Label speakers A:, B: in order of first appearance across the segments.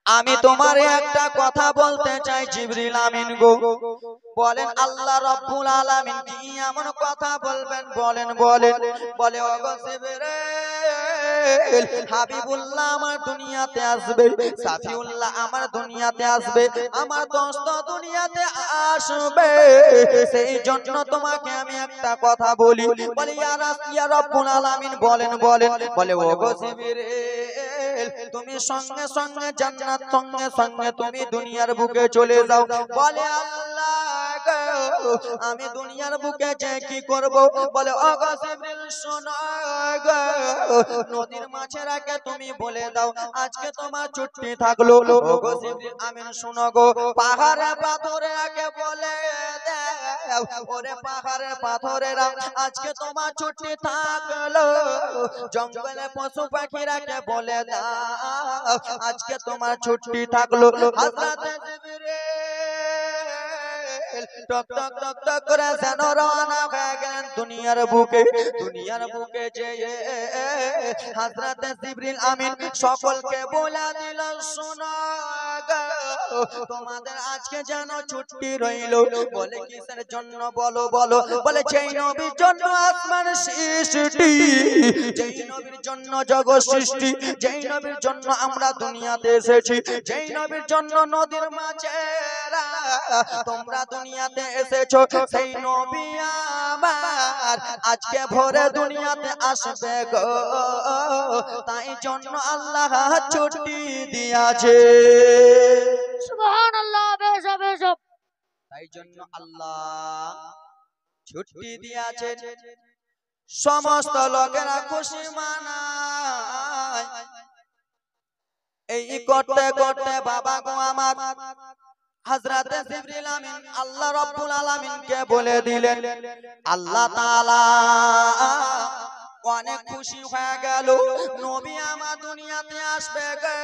A: আমি তোমার একটা কথা বলতে চাই জিবরিল আমিন গো। বলেন আল্লাহ রাব্বুল আলামিন কি এমন কথা বলবেন? বলেন বলেন। বলে ওগো জিবরিল, হাবিবুল্লাহ আমার দুনিয়াতে আসবে, সাফিউল্লাহ আমার দুনিয়াতে আসবে, আমার দোস্ত দুনিয়াতে আসবে। সেই জন্য তোমাকে আমি একটা কথা বলি। বলে ইয়া রাব্বুল আলামিন বলেন বলেন। বলে ওগো জিবরিল, তুমি সঙ্গে সঙ্গে জান্নাত, সঙ্গে সঙ্গে তুমি দুনিয়ার বুকে চলে যাও। বলে আল্লাহ গো, আমি দুনিয়ার বুকে যে কি করব? বলে ওগো জিবরিল শোনো গো, নদীর মাছের আগে তুমি বলে দাও আজকে তোমার ছুটি থাকলো। ওগো জিবরিল আমিন শোনো গো, পাহাড়ে পাথরে আগে বলে দাও, ওরে পাহাড়ে পাথরেরা আজকে তোমার ছুটি থাকলো। জঙ্গলে পশু পাখিরাকে বলে দাও আজকে তোমার ছুটি থাকলো। হযরতে জিবরিল টক টক টক টক করে যেন রওনা হয়ে গেলেন দুনিয়ার বুকে। দুনিয়ার বুকে যে হযরতে জিবরিল আমিন সকলকে বলে দিল, শোনো গো, তোমাদের আজকে যেন ছুটি রইল। বলে কিসের জন্য? বলো বলো। বলে যেই নবীর জন্য আসমান সৃষ্টি, যেই নবীর জন্য জগৎ সৃষ্টি, যেই নবীর জন্য আমরা দুনিয়াতে এসেছি, যেই নবীর জন্য নদীর মাছেরা তোমরা দুনিয়াতে এসেছো, সেই নবী আমার আজকে ভোরে দুনিয়াতে আসবে গো। তাই জন্য আল্লাহ ছুটি দিয়েছে।
B: সুবহানাল্লাহ। বেশব বেশব।
A: তাই জন্য আল্লাহ ছুটি দিয়েছে। সমস্ত লোকেরা খুশি মানায়। এই করতে করতে বাবা গো আমার হযরতে জিবরিল আমিন আল্লাহ রাব্বুল আলামিনকে বলে দিলেন, আল্লাহ তাআলা অনেক খুশি হয়ে গেল, নবী আমার দুনিয়াতে আসবে গো।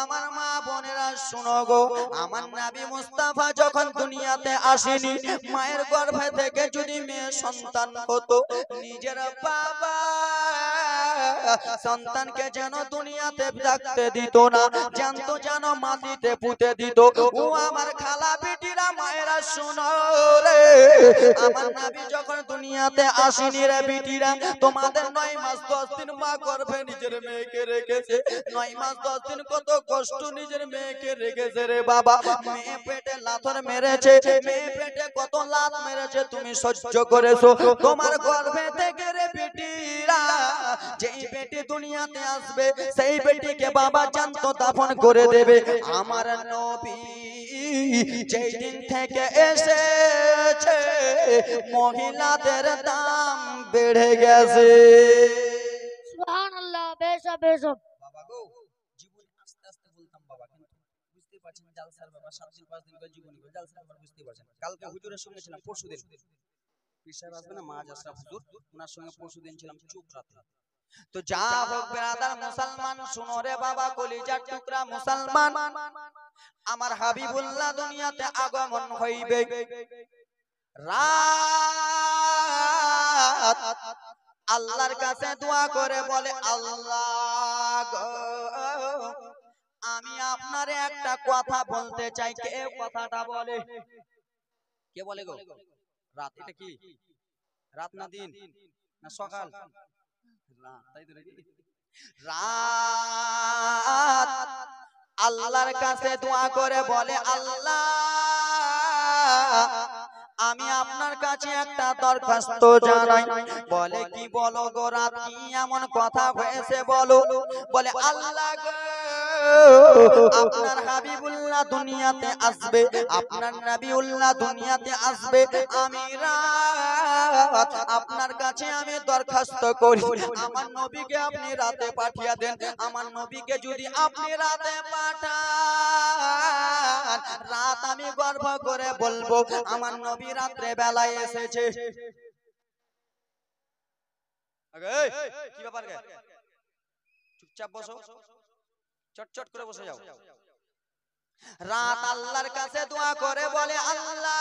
A: আমার মা বোনেরা শোনো গো, আমার নবী মুস্তাফা যখন দুনিয়াতে আসেনি, মায়ের গর্ভে থেকে যদি মেয়ে সন্তান হতো, নিজের বাবা সন্তানকে যেন দুনিয়াতে থাকতে দিত না, জানতো যেন মাটিতে পুঁতে দিত। ও আমার খালা বেটিরা মায়েরা শোনো রে, আমার নবী যখন দুনিয়াতে আসেনি রে বেটিরা, তোমাদের 9 মাস 10 দিন মা গর্ভে নিজের মেয়েকে রেখেছে। 9 মাস 10 দিন কত কষ্ট নিজের মেয়েকে রেখেছে রে বাবা। মেয়ে পেটে লাথর মেরেছে, মেয়ে পেটে কত লাত মেরেছে তুমি সহ্য করেছো। তোমার গর্ভে থেকে রে বেটিরা, যেই বেটি দুনিয়াতে আসবে সেই বেটিকে বাবা জানতো দাফন করে দেবে। আমার নবী যেই দিন থেকে এসেছে মহিলাদের দাম বেড়ে গেছে।
B: সুবহানাল্লাহ। বেশব বেশব।
A: বাবা গো, জীবনে আস্তে আস্তে বলতাম বাবা, কিন্তু বুঝতে পারছেন জালসার ব্যাপার, 7 দিন 5 দিন করে জীবনী করে জালসার ব্যাপার বুঝতে পারছেন। কালকে হুজুরের সঙ্গে ছিলাম, পরশুদিন পীর সাহেব আসবে না, মাজ আশরাফ হুজুর, ওনার সঙ্গে পরশুদিন ছিলাম চুপ রাতে। তো যা হোক ব্রাদার মুসলমান, শুনো রে বাবা কলিজার টুকরা মুসলমান, আমার হাবিবুল্লাহ দুনিয়াতে আগমন হইবে রাত। আল্লাহর কাছে দোয়া করে বলে, আল্লাহ গো, আমি আপনারে একটা কথা বলতে চাই। কে কথাটা বলে? কে বলে গো? রাত। এটা কি রাত না দিন না সকাল? রাত, তাই তো নাকি? রাত আল্লাহর কাছে দোয়া করে বলে, আল্লাহ আমি আপনার কাছে একটা দরখাস্ত জানাই। বলে কি? বলো গো রাত, কি এমন কথা হয়েছে বলো। বলে আল্লাহ গো, আপনার হাবিবুল্লাহ দুনিয়াতে আসবে, আপনার নবিউল্লাহ দুনিয়াতে আসবে। আমি রাত আপনার কাছে আমি দরখাস্ত করি, আমার নবীকে আপনি রাতে পাঠিয়ে দেন। আমার নবীকে যদি আপনি রাতে পাঠান, রাত আমি গর্ব করে বলবো আমার নবী রাত্রে বেলায় এসেছে। কি ব্যাপার গে? চুপচাপ বসো, চটচট করে বসে যাও। রাত আল্লাহর কাছে দোয়া করে বলে, আল্লাহ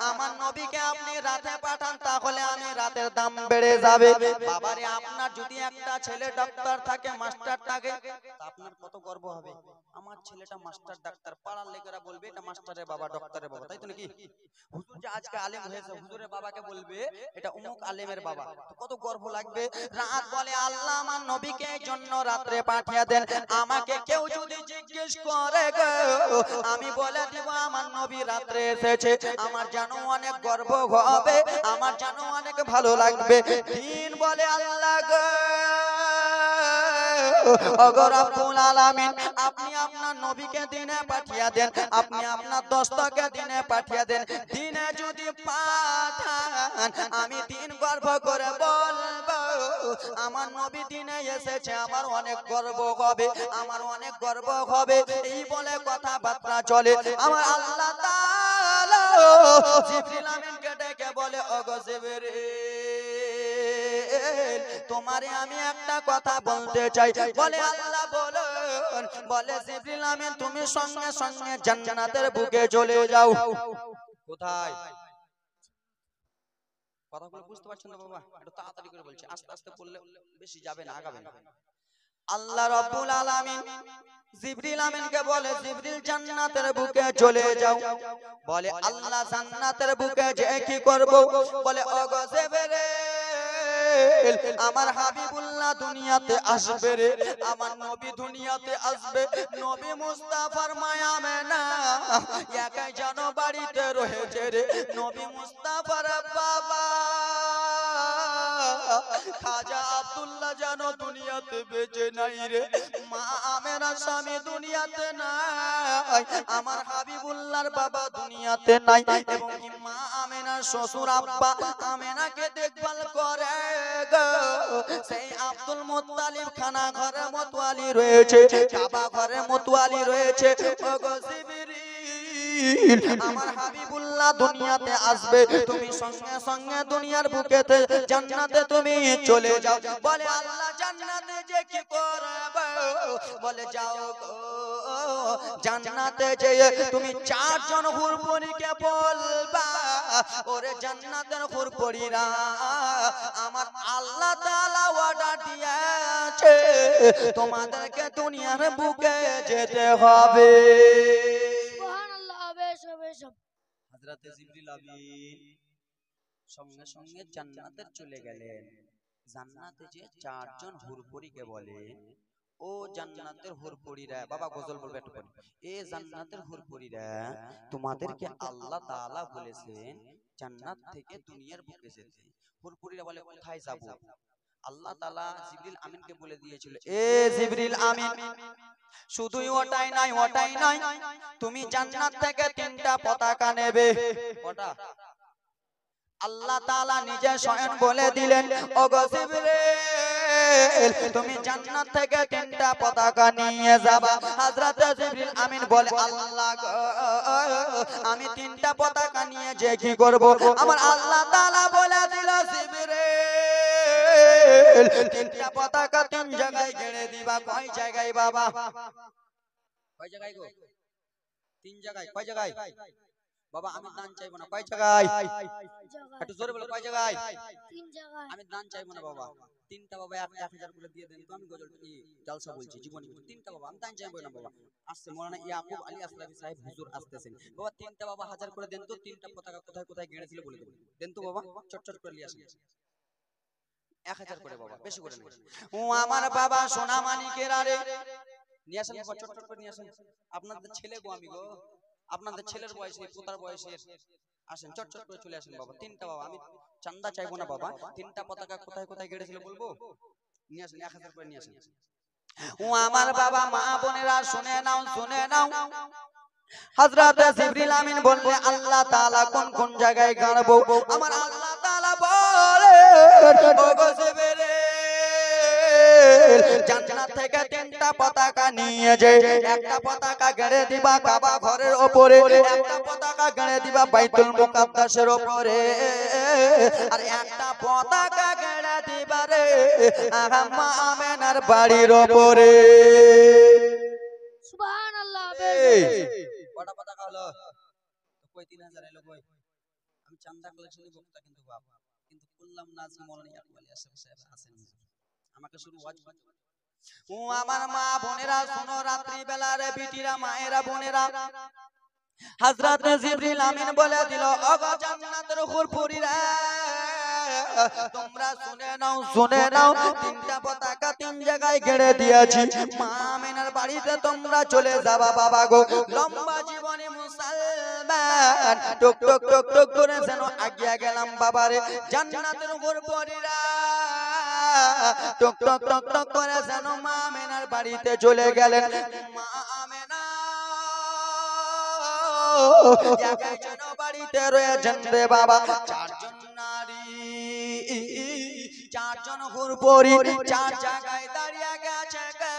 A: আমার নবীকে আপনি রাতে পাঠান, তাহলে আমি রাতের দাম বেড়ে যাবে। বাবারে, আপনার যদি একটা ছেলে ডাক্তার থাকে, মাস্টার থাকে, তা আপনার কত গর্ব হবে, আমার ছেলেটা মাস্টার ডাক্তার। পাড়ার লোকেরা বলবে এটা মাস্টারের বাবা, ডক্টরের বাবা, তাই তো নাকি? হুজুর যে আজকে আলেম হয়েছে, হুজুরের বাবাকে বলবে এটা অমুক আলেমের বাবা, তো কত গর্ব লাগবে। রাত বলে, আল্লাহ আমার নবীকে এই জন্য রাত্রে পাঠিয়ে দেন। আমাকে কেউ যদি জিজ্ঞেস করে গো, আমি বলে দিব আমার নবী রাত্রে এসেছে, আমার যেন অনেক গর্ব হবে, আমার যেন অনেক ভালো লাগবে। দিন বলে, আল্লাহ গো, ওগো রব্বুল আলামিন, আপনি আপনার নবীকে দিনে পাঠিয়ে দেন, আপনি আপনার দোস্তকে দিনে পাঠিয়ে দেন। দিনে যদি পাঠান, আমি দিন গর্ব করে বলবো আমার নবী দিনে এসেছে, আমার অনেক গর্ব হবে, আমার অনেক গর্ব হবে। এই বলে কথাবার্তা চলে। আমার আল্লাহ তাআলা জিবরিল আমিনকে ডেকে বলে, ওগো জিবরিল, তোমারে আমি একটা কথা বলতে চাই। বলে, আল্লাহ বলুন। বলে, জিবরিল আমিন, তুমি সঙ্গে সঙ্গে জান্নাতের বুকে চলে যাও। কোথায়? কথাগুলো বুঝতে পারছেন না বাবা? একটু তাড়াতাড়ি করে বলছি, আস্তে আস্তে বললে বেশি যাবে না, আগাবে না। আল্লাহ রাব্বুল আলামিন জিবরিল আমিনকে বলে, জিবরিল জান্নাতের বুকে চলে যাও। বলে, আল্লাহ জান্নাতের বুকে যে কি করব? বলে, ওগো জিবরিল, আমার হাবিবুল্লাহ দুনিয়াতে আসবে রে, আমার নবী দুনিয়াতে আসবে। নবী মুস্তাফার মায়া মেনা একাই যেন বাড়িতে রয়েছে রে। নবী মুস্তাফার বাবা খাজা আব্দুল্লাহ যেন দুনিয়াতে বেঁচে নাই রে। মা আমেনার স্বামী দুনিয়াতে নাই, আমার হাবিবুল্লাহর বাবা দুনিয়াতে নাই, এবং মা আমেনার শ্বশুর আব্বা আমেনাকে দেখভাল করে গো সেই আব্দুল মুত্তালিব খানা ঘরে মতওয়ালি রয়েছে, কাবা ঘরে মতওয়ালি রয়েছে। ওগো জিবরিল, আমার হাবিবুল্লাহ দুনিয়াতে আসবে, তুমি সঙ্গে সঙ্গে দুনিয়ার বুকেতে জান্নাতে তুমি চলে যাও। বলে, আল্লাহ জান্নাতে যে কি করবে? বলে, যাও গো জান্নাতে যে তুমি চারজন হুরপরীকে বলবা, ওরে জান্নাতের হুরপরীরা, আমার আল্লাহ তাআলা অর্ডার দিয়েছে তোমাদেরকে দুনিয়ার বুকে যেতে হবে।
B: সুবহানাল্লাহ। বেশব বেশব।
A: হযরতে জিবরিল আমিন সঙ্গে সঙ্গে জান্নাতের চলে গেলেন। জান্নাতে যে চারজন হুরপরীকে বলে, ও জান্নাতের হুরপরীরা, বাবা গজল বলবে একটু পরে, এ জান্নাতের হুরপরীরা, তোমাদেরকে আল্লাহ তাআলা বলেছেন জান্নাত থেকে দুনিয়ার বুকে যেতে। হুরপরীরা বলে, কোথায় যাব? আল্লাহ তাআলা জিবরিল আমিনকে বলে দিয়েছিল, এ জিবরিল আমিন, শুধুই ওটাই নাই, ওটাই নাই, তুমি জান্নাত থেকে তিনটা পতাকা নেবে। কটা? আল্লাহ তাআলা নিজে স্বয়ং বলে দিলেন, ওগো জিবরিল, তুমি জান্নাত থেকে তিনটা পতাকা নিয়ে যাবা। হযরতে জিবরিল আমিন বলে, আল্লাহ গো, আমি তিনটা পতাকা নিয়ে যে কি করব? আমার আল্লাহ তাআলা বলে দিল, জিবরিল, তিনটা পতাকা তিন জায়গায় গেড়ে দিবা। কয় জায়গায় বাবা? কয় জায়গায় গো? তিন জায়গায়। কয় জায়গায় বাবা? আমি দান চাইবো না। কয় জায়গায়? একটু জোরে বলো, কয় জায়গায়?
B: তিন জায়গায়।
A: আমি দান চাইবো না বাবা। তিনটা বাবা 1000 করে দিয়ে দেন তো, আমি গজল জলসা বলছি, জীবনী বলছি। তিনটা বাবা, আমি দান চাইবো না বাবা। আসছে মাওলানা ইয়াকুব আলী আসলাফি সাহেব হুজুর আসতেছেন বাবা, তিনটা বাবা 1000 করে দেন তো। তিনটা পতাকা কোথায় কোথায় গেড়েছিল বলে দেবেন, দেন তো বাবা, চটচট করে নিয়ে আসেন। 1000 করে বাবা, বেশি করে নেন। ও আমার বাবা সোনা মানিকের, আরে নিয়ে আসেন বাবা, চটচট করে নিয়ে আসেন। আপনাদের ছেলে গো, আমি গো, আপনাদের ছেলের বয়সে, পোতার বয়সের, আসেন চটচট করে চলে আসেন বাবা। তিনটা বাবা, আমি চান্দা চাইবো না বাবা। তিনটা পতাকা কোথায় কোথায় গেড়েছিল বলবো, নিয়ে আসেন, 1000 করে নিয়ে আসেন। ও আমার বাবা, মা বোনেরা শুনে নাও, শুনে নাও। হযরতে জিবরিল আমিন বললে, আল্লাহ তাআলা কোন কোন জায়গায় গাড়বো? আমার আল্লাহ তাআলা বলে, ওগো জিবরিল, জান্নাত থেকে তিনটা পতাকা নিয়ে যে একটা পতাকা গেড়ে দিবা কাবা ঘরের উপরে, একটা পতাকা গেড়ে দিবা বাইতুল মুকাদ্দাসের উপরে, আর একটা পতাকা গেড়ে দিবা রে আম্মা আমেনার বাড়ির উপরে।
B: সুবহানাল্লাহ।
C: কটা পতাকা হলো? কই 3000 এলো কই? আমি চান্দা কালেকশনের বক্তা কিন্তু বাবা, কিন্তু করলাম না আজকে মৌলানা ইয়াকুব আলী আশরাফি সাহেব আসেন, আমাকে শুরু ওয়াজ
A: ও আমার মা বোনেরা শোনো, রাত্রি বেলা রে বিটিরা, মায়েরা, বোনেরা, হযরত জিবরিল আমিন বলে দিল, ওগো জান্নাতের হুরপুরীরা, তোমরা শুনে নাও, তিনটা পতাকা তিন জায়গায় গেড়ে দিয়েছি। মা আমিনার বাড়িতে তোমরা চলে যাবা বাবা গো। লম্বা জীবনে মুসলমান, টক টক টক টক করে যেন আগিয়া গেলাম বাবারে। জান্নাতের হুরপুরীরা টক টক টক টক করে যেন মা আমিনার বাড়িতে চলে গেলেন। মা আমিনা একাই যেন বাড়িতে রয়েছেন রে বাবা। চারজন নারী, চারজন হুরপুরি, চার জায়গায় দাঁড়িয়ে গেছে গো।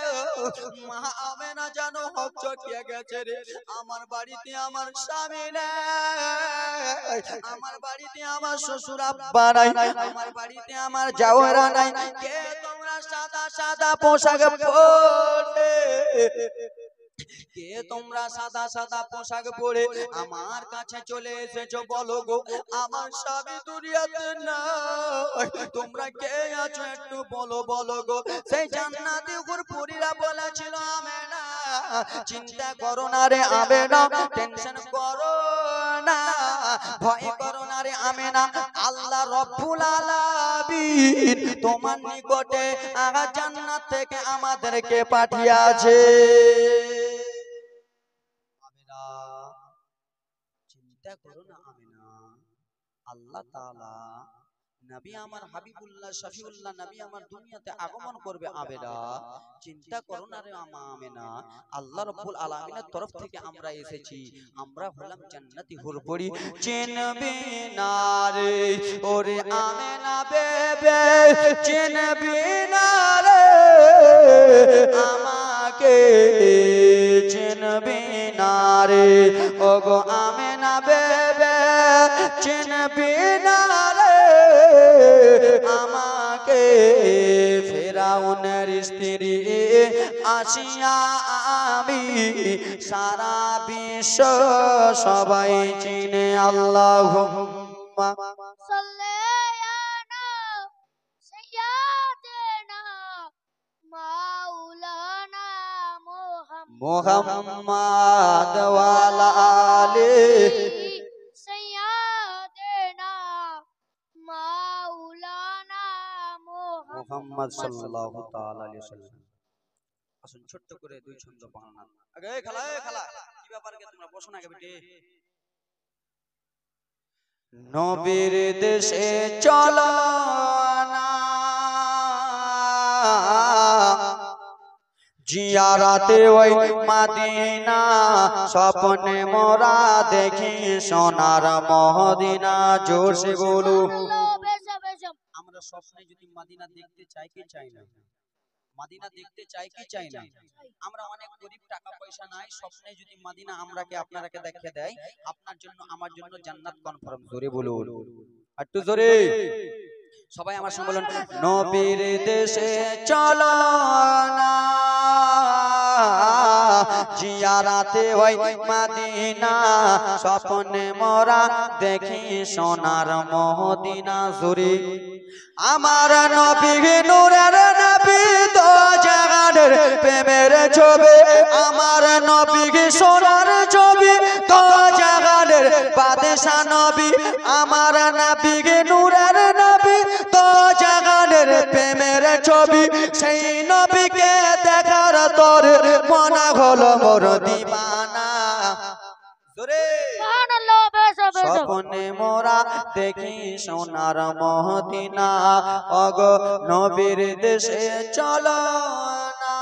A: মা আমিনা যেন হকচকিয়ে গেছে রে। আমার বাড়িতে আমার স্বামী নাই, আমার বাড়িতে আমার শ্বশুর আব্বা নাই, আমার বাড়িতে আমার জাওয়ারা নাই। কে তোমরা সাদা সাদা পোশাক পরে, কে তোমরা সাদা সাদা পোশাক পরে আমার কাছে চলে এসেছো বলো গো। আমার স্বামী দুনিয়াতে নাই, তোমরা কে আছো একটু বলো বলো গো। সেই জান্নাতি হুরপুরীরা বলেছিল, আমেনা চিন্তা করো না রে আমেনা, টেনশন করো না, ভয় করো না রে আমেনা, আল্লাহ রব্বুল আলামিন তোমার নিকটে আগা জান্নাত থেকে আমাদেরকে পাঠিয়েছে। আমেনা চিন্তা করো না আমেনা, আল্লাহ তাআলা নবী আমার হাবিবুল্লাহ শফিউল্লাহ নবী আমার দুনিয়াতে আগমন করবে। আমেনা চিন্তা করো না রে আমেনা, আল্লাহ রাব্বুল আলামিনের তরফ থেকে আমরা এসেছি, আমরা হলাম জান্নাতি হুরপুরি। চিনবি না রে ওরে আমেনা বেবে, চিনবি না রে আমাকে, চিনবি না রে ওগো আমেনা বেবে, চিনবি না রে আমাকে। ফেরাউনের স্ত্রী আসিয়া আমি, সারা বিশ্ব সবাই চিনে। আল্লাহুম্মা
B: সাল্লি আলা সাইয়্যিদিনা মাওলানা
A: মুহাম্মাদ ওয়া আলা আলিহি
B: সাইয়্যিদিনা মাওলানা
A: মুহাম্মদ সাল্লাল্লাহু তাআলা আলাইহি ওয়াসাল্লাম। আসুন ছোট্ট করে দুই ছন্দ বানান। আগে খালা কি ব্যাপার কে তোমরা বসো না আগে বেটি। নবীর দেশে চলো না, জিয়ারাতে ওই মদিনা, স্বপ্নে মোরা দেখি সোনার মদিনা। জোরসে বলো। আমরা স্বপ্নে যদি মদিনা দেখতে চাই কি চাই না? মদিনা দেখতে চাই কি চাই না? আমরা অনেক গরিব, টাকা পয়সা নাই, স্বপ্নে যদি মদিনা আমরাকে আপনারাকে দেখে দেয়, আপনার জন্য আমার জন্য জান্নাত কনফার্ম। জোরে বলুন, একটু জোরে সবাই আমার সঙ্গে বলুন। নবীর দেশে চলো না, জিয়ারাতে ওই মদিনা, স্বপ্নে মোরা দেখি সোনার মদিনা। জোরে আমার নবী নূরের নবী, তো জাগানের প্রেমের ছবি, আমার নবী সোনার ছবি, তো জাগানের বাদশা নবী, আমার নবী নূরের নবী, তো জাগানের প্রেমের ছবি। সেই নবীকে দেখার তোর মনা হলো মোর দিবানা। জোরে স্বপ্নে মোরা দেখি সোনার মদিনা, ওগো নবীর দেশে চলো না,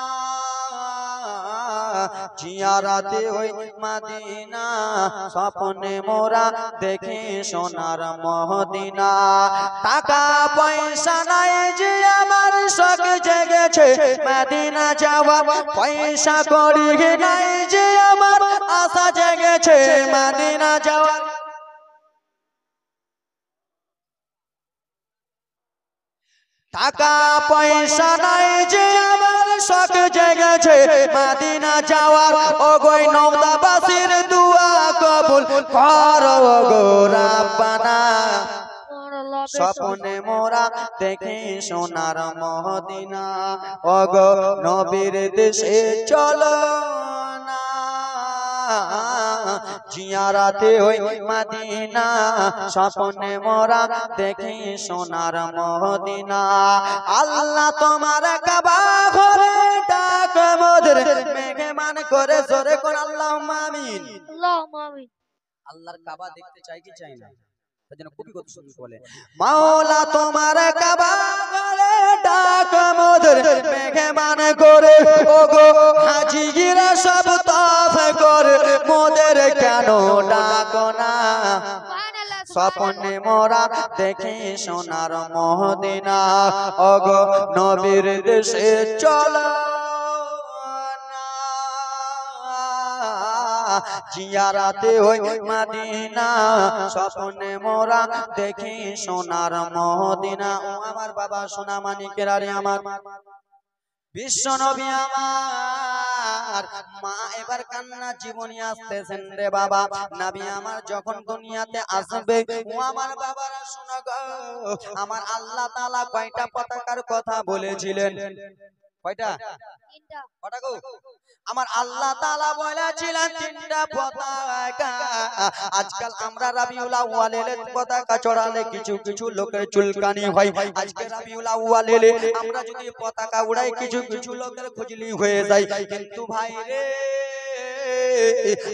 A: জিয়ারাতে ওই মদিনা, স্বপ্নে মোরা দেখি সোনার মদিনা। টাকা পয়সা নাই যে আমার শখ জেগেছে মদিনা যাওয়া, পয়সা কড়ি নাই যে আমার আশা জেগেছে মদিনা যাওয়া। টাকা পয়সা নাই যে আমার শখ জেগেছে মদিনা যাওয়ার, ওগোই নওদাবাসীর দুয়া কবুল করো গো রাব্বানা। স্বপ্নে মোরা দেখি সোনার মদিনা, ওগো নবীর দেশে চলো না জিয়ারাতে ওই মদিনা, স্বপ্নে মোরা দেখি সোনার মদিনা। আল্লাহ তোমার কাবা ঘরে ডাক মোদের মেহমান করে, জোরে কোন আল্লাহুম্মা আমিন।
B: আল্লাহুম্মা আমিন।
C: আল্লাহর কাবা দেখতে চাই কি চাই না? তার জন্য কবি কত সুন্দর বলে,
A: মাওলা তোমার কাবা ঘরে ডাক মোদের মেহমান করে, ওগো হাজিরা সব তওয়াফ করে, মোদের কেন ডাকো না?
B: সুবহানাল্লাহ।
A: স্বপ্নে মোরা দেখি সোনার মদিনা, ওগো নবীর দেশে চলো না জিয়ারাতে ওই মদিনা, স্বপ্নে মোরা দেখি সোনার মদিনা। ও আমার বাবা সোনা মানিকেরা রে আমার বিশ্ব নবী আমার মা এবার কান্না জীবনী আসতেছেন রে বাবা। নবী আমার যখন দুনিয়াতে আসবে, ও আমার বাবারা শোনো গো, আমার আল্লাহ তাআলা কয়টা পতাকার কথা বলেছিলেন? কয়টা?
B: তিনটা।
A: কয়টা গো? আমার আল্লাহ তাআলা বলেছিলেন তিনটা পতাকা। আজকাল আমরা রাবিউল আউয়ালের পতাকা চড়ালে কিছু কিছু লোকের চুলকানি হয়। আজকে রাবিউল আউয়ালে আমরা যদি পতাকা উড়াই কিছু কিছু লোকের খুজলি হয়ে যায়। কিন্তু ভাই রে,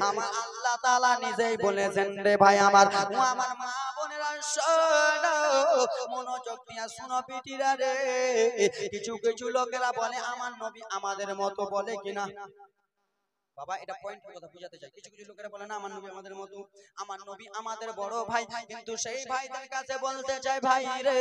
A: আমার আল্লাহ তাআলা নিজেই বলেছেন রে ভাই আমার, ও আমার মা বোনেরা শোনো, মনোযোগ দিয়া শুনো পিটিরা রে। কিছু কিছু লোকেরা বলে আমার নবী আমাদের মতো, বলে কিনা বাবা? এটা পয়েন্টের কথা বুঝাতে চাই। কিছু কিছু লোকেরা বলে না আমার নবী আমাদের মতো, আমার নবী আমাদের বড় ভাই। কিন্তু সেই ভাইদের কাছে বলতে চাই, ভাই রে,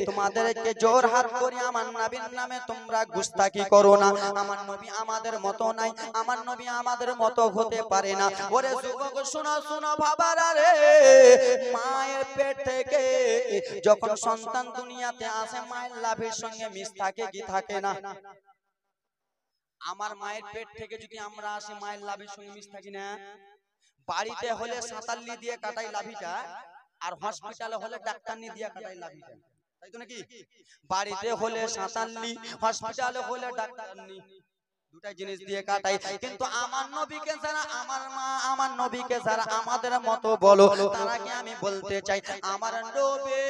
A: তোমাদেরকে জোর হাত করে আমার নবীর নামে তোমরা গুস্তাখি করো না। আমার নবী আমাদের মতো নাই, আমার নবী আমাদের মতো হতে পারে না। ওরে যুবক শোনো শোনো বাবারা রে, মায়ের পেট থেকে যখন সন্তান দুনিয়াতে আসে, মায়ের লাভের সঙ্গে মিশ থাকে কি থাকে না? আমার মায়ের পেট থেকে যদি আমরা আসি, মায়ের লাভির সঙ্গে মিশ থাকি না? বাড়িতে হলে সাঁতাল্লি দিয়ে কাটাই লাভিটা, আর হসপিটালে হলে ডাক্তারনি দিয়ে কাটাই লাভিটা, তাই তো নাকি? বাড়িতে হলে সাঁতাল্লি, হসপিটালে হলে ডাক্তারনি, দুটা জিনিস দিয়ে কাটাই। কিন্তু আমার নবীকে যারা, আমার মা আমার নবীকে যারা আমাদের মতো বলো, তারাকে আমি বলতে চাই, আমার নবী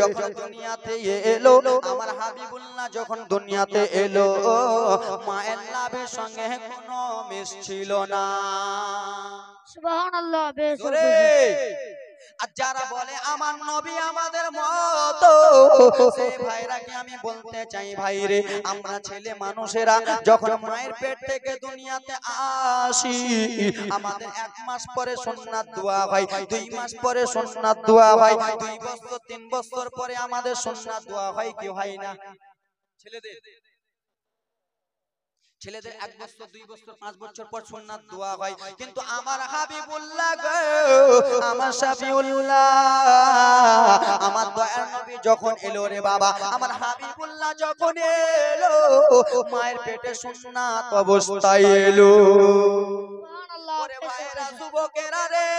A: যখন দুনিয়াতে এলো, আমার হাবিবুল্লাহ যখন দুনিয়াতে এলো, মায়ের লাভের সঙ্গে কোনো মিশ ছিল না।
B: সুবহানাল্লাহ।
A: আর যারা বলে আমার নবী আমাদের মতো, সেই ভাইরাকে আমি বলতে চাই, ভাই রে, আমরা ছেলে মানুষেরা যখন মায়ের পেট থেকে দুনিয়াতে আসি, আমাদের 1 মাস পরে সুন্নাত দোয়া হয়, 2 মাস পরে সুন্নাত দোয়া হয়, 2 বছর 3 বছর পরে আমাদের সুন্নাত দোয়া হয় কি হয় না? ছেলেদের 1 বছর 2 বছর 5 বছর পর সুন্নাত দোয়া হয়। কিন্তু আমার হাবিবুল্লাহ গো, আমার শাফিউল্লাহ, আমার দয়ার নবী যখন এলো রে বাবা, আমার হাবিবুল্লাহ যখন এলো, মায়ের পেটে সুন্নাত অবস্থায় এলো।
B: সুবহানাল্লাহ।
A: ওরে ভাইরা যুবকেরা রে,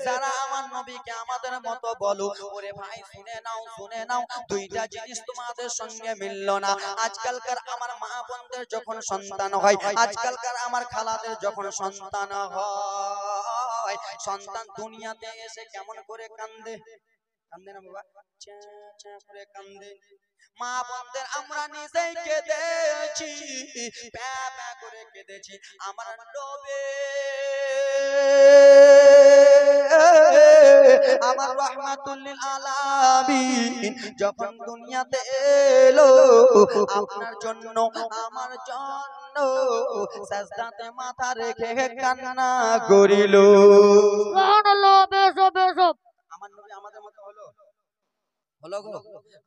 A: যারা আমার নবীকে আমাদের মতো বলো, ওরে ভাই শুনে নাও শুনে নাও, দুইটা জিনিস তোমাদের সঙ্গে মিললো না। আজকালকার আমার মা বোনদের যখন সন্তান হয়, আজকালকার আমার খালাদের যখন সন্তান হয়, সন্তান দুনিয়াতে এসে কেমন করে কান্দে? কান্দে না বাবা? চা চা করে কান্দে। মা বোনদের আমরা নিজেই কেঁদেছি, প্যা প্যা করে কেঁদেছি। আমার নবী, আমার রাহমাতুল লিল আলামিন যখন দুনিয়াতে এলো, আপনার জন্য আমার জন্য সাজদাতে মাথা রেখে কান্না করিল।
B: সুবহানাল্লাহ।
A: আমার নবী আমাদের মতো হলো?
C: হলো গো।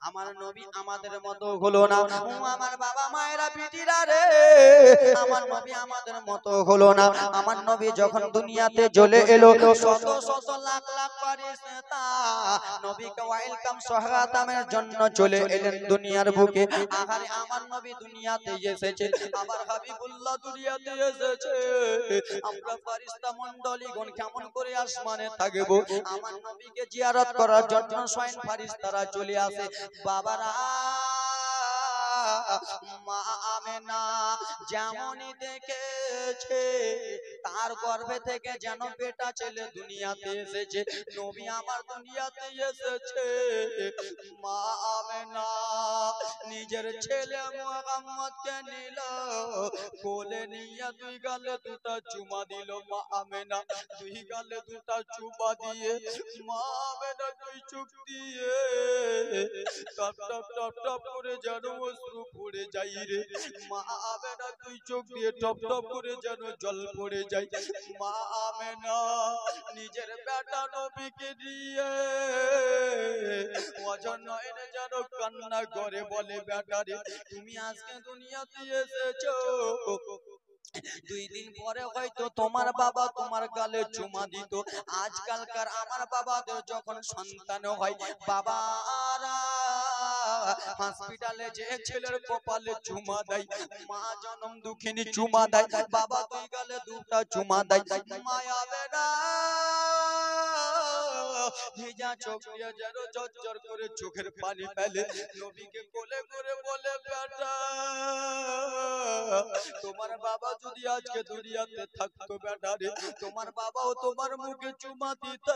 A: আমার নবী আমাদের মতো হলো না। ও আমার বাবা মায়েরা বিটিরা রে, আমার নবী আমাদের মতো হলো না। আমার নবী যখন দুনিয়াতে চলে এলো, শত শত লাখ লাখ ফেরেশতা নবীকে ওয়েলকাম স্বাগতমের জন্য চলে এলেন দুনিয়ার বুকে। আহারে আমার নবী দুনিয়াতে এসেছে, আমার হাবিবুল্লাহ দুনিয়াতে এসেছে। আমরা ফেরেশতা মণ্ডলীগণ কেমন করে আসমানে থাকবো? আমার নবীকে জিয়ারত করার জন্য স্বয়ং ফেরেশতারা চলে আসে। বাবারা, মা আমেনা যেমনই দেখেছে, তার গর্ভে থেকে যেন বেটা ছেলে দুনিয়াতে এসেছে। নবী আমার দুনিয়াতে এসেছে। মা আমেনা নিজের ছেলে মুহাম্মদকে নিল, কোলে নিয়ে দুই গালে দুটা চুমা দিল। মা আমেনা দুই গালে দুটা চুমা দিয়ে, মা আমেনা দুই চোখ দিয়ে টপ টপ টপ টপ করে যেন অশ্রু পড়ে যাই রে। মা আমেনা দুই চোখ দিয়ে টপ টপ করে যেন জল পড়ে যায়। মা আমেনা নিজের বেটা নবীকে দিয়ে অজন্য এনে যেন কান্না করে বলে, বেটা রে তুমি আজকে দুনিয়াতে এসেছো, 2 দিন পরে হয়তো তোমার বাবা তোমার গালে চুমা দিত। আজকালকার আমার বাবাদের যখন সন্তান হয়, বাবারা হসপিটালে যে ছেলের কপালে চুমা দেয়, মা জনম দুঃখিনী চুমা দেয়, বাবা দুই গালে দুটা চুমা দেয়। মায়াবে না ভিজা চোখ দিয়ে যেন ঝরঝর করে চোখের পানি ফেলে, নবীকে কোলে করে বলে, বেটা তোমার বাবা যদি আজকে দুনিয়াতে থাকতো, বেটা রে তোমার বাবাও তোমার মুখে চুমা দিত।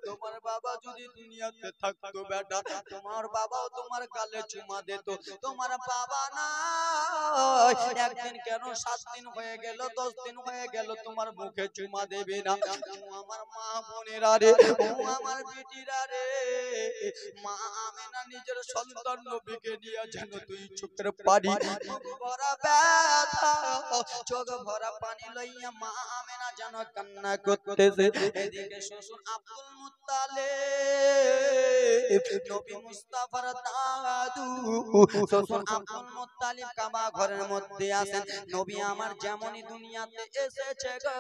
A: তোমার বাবা যদি দুনিয়াতে থাকতো, বেটা তোমার বাবাও তোমার গালে চুমা দিত। তোমার বাবা না একদিন কেন 7 দিন হয়ে গেল, 10 দিন হয়ে গেল, তোমার মুখে চুমা দেবে না। আমার মা বোনেরা রে, ও আমার বেটিরা রে, মা আমেনা নিজের সন্তান নবীকে নিয়ে যেন তুই চোখের পানি ভরা ব্যথা, চোখ ভরা পানি লইয়া মা আমেনা যেন কান্না করতেছে। এদিকে শ্বশুর আব্দুল মুত্তালিব নবী মুস্তাফার দাদু, শ্বশুর আব্দুল মুত্তালিব কাবা ঘরের মধ্যে আছেন। নবী আমার যেমনই দুনিয়াতে এসেছে গো,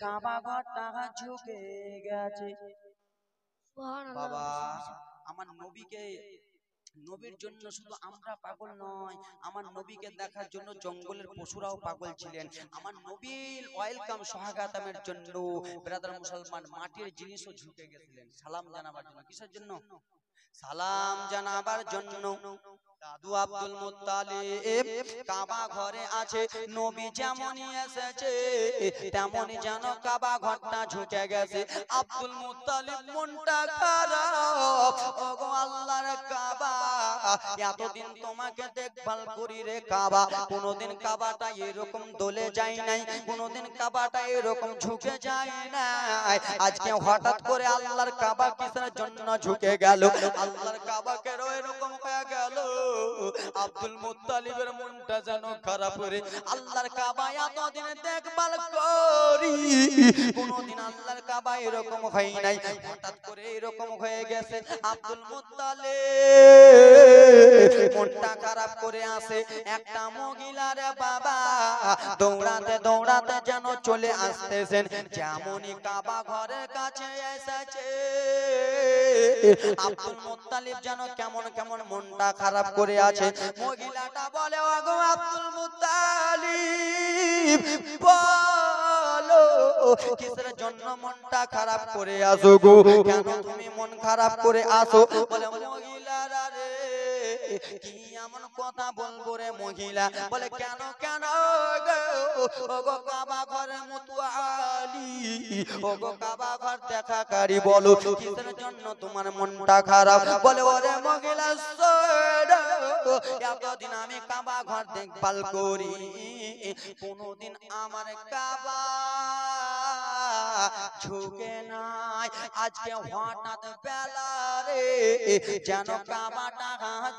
A: কাবা ঘরটা ঝুঁকে গেছে। বাবা, আমার নবীকে, নবীর জন্য শুধু আমরা পাগল নয়, আমার নবীকে দেখার জন্য জঙ্গলের পশুরাও পাগল ছিলেন। আমার নবীর ওয়েলকাম স্বাগতমের জন্য ব্রাদার মুসলমান মাটির জিনিসও ঝুঁকে গেছিলেন সালাম জানাবার জন্য। কিসের জন্য? সালাম জানাবার জন্য। দাদু আব্দুল মুত্তালিব কাবা ঘরে আছে, নবী যেমনই এসেছে তেমনই যেন কাবা ঘরটা ঝুঁকে গেছে। আব্দুল মুত্তালিব মনটা খারাপ, ওগো আল্লাহর কাবা, এতদিন তোমাকে দেখভাল করি রে কাবা, কোনোদিন কাবাটা এরকম দলে যায় নাই, কোনোদিন কাবাটা এরকম ঝুঁকে যায় নাই। আজকে হঠাৎ করে আল্লাহর কাবা কিসের জন্য ঝুঁকে গেল? আল্লাহর কাবা কেন এরকম হয়ে গেল? আব্দুল মুত্তালিবের মনটা যেন খারাপ করে, আল্লাহর কাবা এতদিন দেখভাল করি, কোনোদিন আল্লাহর কাবা এরকম হয় নাই, হঠাৎ করে এরকম হয়ে গেছে। আব্দুল মুত্তালিব মনটা খারাপ করে আসে। একটা মহিলার বাবা দৌড়াতে দৌড়াতে যেন চলে আসতেছেন, যেমনই কাবা ঘরের কাছে এসেছে আব্দুল মুত্তালিব যেন কেমন কেমন মনটা খারাপ করে আছে। মহিলাটা বলে, ওগো আব্দুল মুত্তালিব বলো কিসের জন্য মনটা খারাপ করে আসো গো, কেন তুমি মন খারাপ করে আসো? বলে, মহিলারা রে কি এমন কথা বলবো রে মহিলা? বলে, কেন কেন গো, ওগো কাবা ঘরের মুতওয়ালি, ওগো কাবা ঘর দেখাকারী, বলো কিসের জন্য তোমার মনটা খারাপ? বলে, ওরে মহিলা শোনো, এতদিন আমি কাবা ঘর দেখভাল করি, কোনোদিন আমার কাবা ঝুঁকে নাই, আজকে হঠাৎ বেলা রে যেন কাবাটা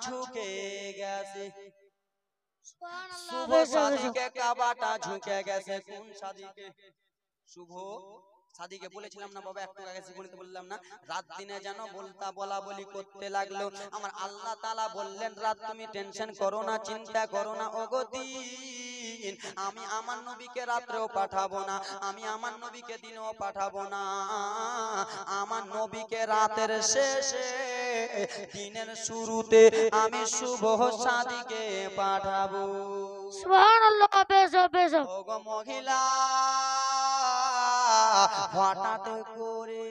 A: ঝুঁকে গেছে। শুভ সাদিকে কাবাটা ঝুঁকে গেছে। কোন সাদিকে? শুভ
C: সাদিকে বলেছিলাম না বাবা, একটু আগে জীবনীতে বললাম না, রাত দিনে যেন বলা বলি করতে লাগলো। আমার আল্লাহ তাআলা বললেন, রাত তুমি টেনশন করো না, চিন্তা করো না, ওগো দিন, আমি আমার নবীকে রাত্রেও পাঠাবো না, আমি আমার নবীকে দিনেও পাঠাবো না, আমার নবীকে রাতের শেষে দিনের শুরুতে আমি শুভ সাদিকে পাঠাবো।
B: সুবহানাল্লাহ। বেশ বেশ।
C: ওগো মহিলা, হঠাৎ করে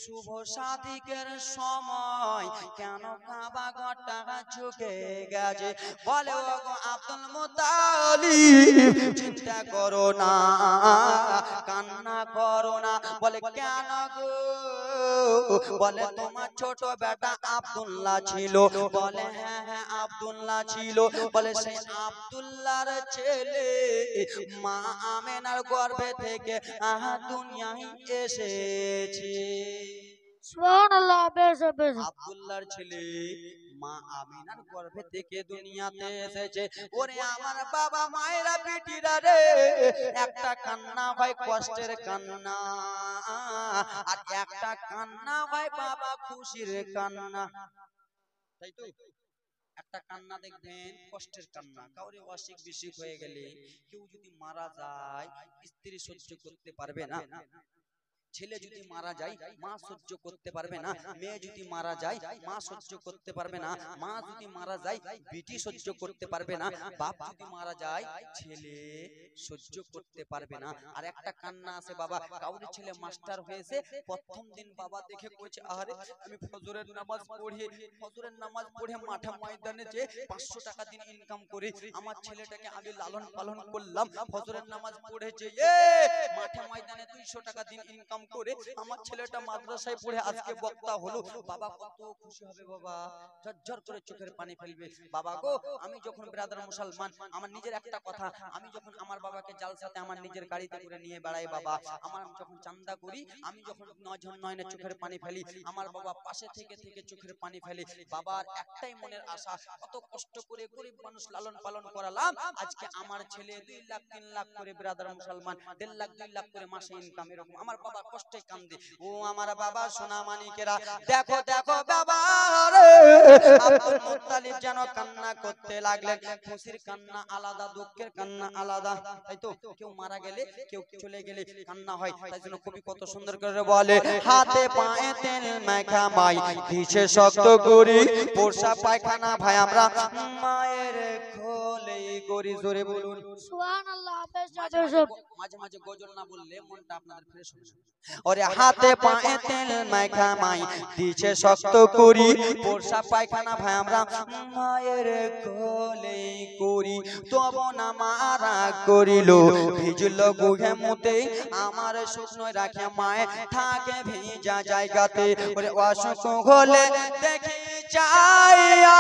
C: শুভ সাদিকের সময় কেন কাবা ঘরটা ঝুঁকে গেছে? বলে ওগো আব্দুল মুত্তালিব, চিন্তা করো না, কান্না করো না। বলে কেন গো? বলে তোমার ছোট বেটা আব্দুল্লাহ ছিল। বলে হ্যাঁ হ্যাঁ আব্দুল্লাহ ছিল। বলে সেই আব্দুল্লাহর ছেলে মা আমেনার গর্ভে থেকে দুনিয়ায় এসেছে।
B: সুবহানাল্লাহ। বেশ বেশ।
C: আব্দুল্লাহর ছেলে মা আমিনার গর্ভে থেকে দুনিয়াতে এসেছে। ওরে আমার বাবা মায়েরা বেটিরা রে, একটা কান্না হয় কষ্টের কান্না, আর একটা কান্না হয় বাবা খুশির কান্না, তাই তো? একটা কান্না দেখবেন কষ্টের কান্না, কাউরে অসুখ বিসুখ হয়ে গেলে, কেউ যদি মারা যায় স্ত্রী সহ্য করতে পারবে না, ছেলে যদি মারা যায় মা সহ্য করতে পারবে না, মেয়ে যদি মারা যায় মা সহ্য করতে পারবে না, মা যদি মারা যায় বিটি সহ্য করতে পারবে না, বাপ যদি মারা যায় ছেলে সহ্য করতে পারবে না। আর একটা কান্না আছে বাবা, কাউরি ছেলে মাস্টার হয়েছে, প্রথম দিন বাবা দেখে কইছে আরে আমি ফজরের নামাজ পড়ে মাঠে ময়দানে যে 500 টাকা দিন ইনকাম করি, আমার ছেলেটাকে আমি লালন পালন করলাম, ফজরের নামাজ পড়েছে, মাঠে ময়দানে 200 টাকা দিন ইনকাম করে আমার ছেলেটা মাদ্রাসায় পড়ে আজকে বক্তা হলো, বাবা কত খুশি হবে, বাবা ঝরঝর করে চোখের পানি ফেলবে। বাবা গো, আমি যখন ব্রাদার মুসলমান, আমার নিজের একটা কথা, আমি যখন আমার বাবাকে জালসাতে আমার নিজের গাড়িতে করে নিয়ে বেড়াই বাবা, আমার যখন চান্দা করি, আমি যখন নয়নে চোখের পানি ফেলি, আমার বাবা পাশে থেকে থেকে চোখের পানি ফেলে। বাবার একটাই মনের আশা, কত কষ্ট করে গরিব মানুষ লালন পালন করালাম, আজকে আমার ছেলে 2 লাখ 3 লাখ করে ব্রাদার মুসলমান 1.5 লাখ 2 লাখ করে মাসে ইনকাম, এরকম আমার বাবা কষ্টে কান্দে। ও আমার বাবা সোনা মানিকেরা, দেখো দেখো বাবা রে, আব্দুল মুত্তালিব যেন কান্না করতে লাগলেন। খুশির কান্না আলাদা, দুঃখের কান্না আলাদা, তাই তো? কেউ মারা গেলে, কেউ চলে গেলে কান্না হয়, তাই জন্য কবি কত সুন্দর করে বলে, হাতে পায়ে তেল মাখা মাই দিছে শক্ত করি, পোষা পায়খানা ভাই আমরা মায়ের কোলে করি। জোরে বলুন
B: সুবহানাল্লাহ। বেশ বেশ।
C: মাঝে মাঝে গজল না বললে মনটা আপনাদের ফ্রেশ হবে না। ওরে হাতে পায়ে তেল মাখা মাই দিছে শক্ত করি, পোষা পায়খানা ভাই আমরা মায়ের কোলে করি, তব না মারা করিল ভিজল গুহে মুতে, আমার শুকনো রাখে মায়ে থাকে ভিজা জায়গাতে। ওরে অসুখ হলে দেখি চাইয়া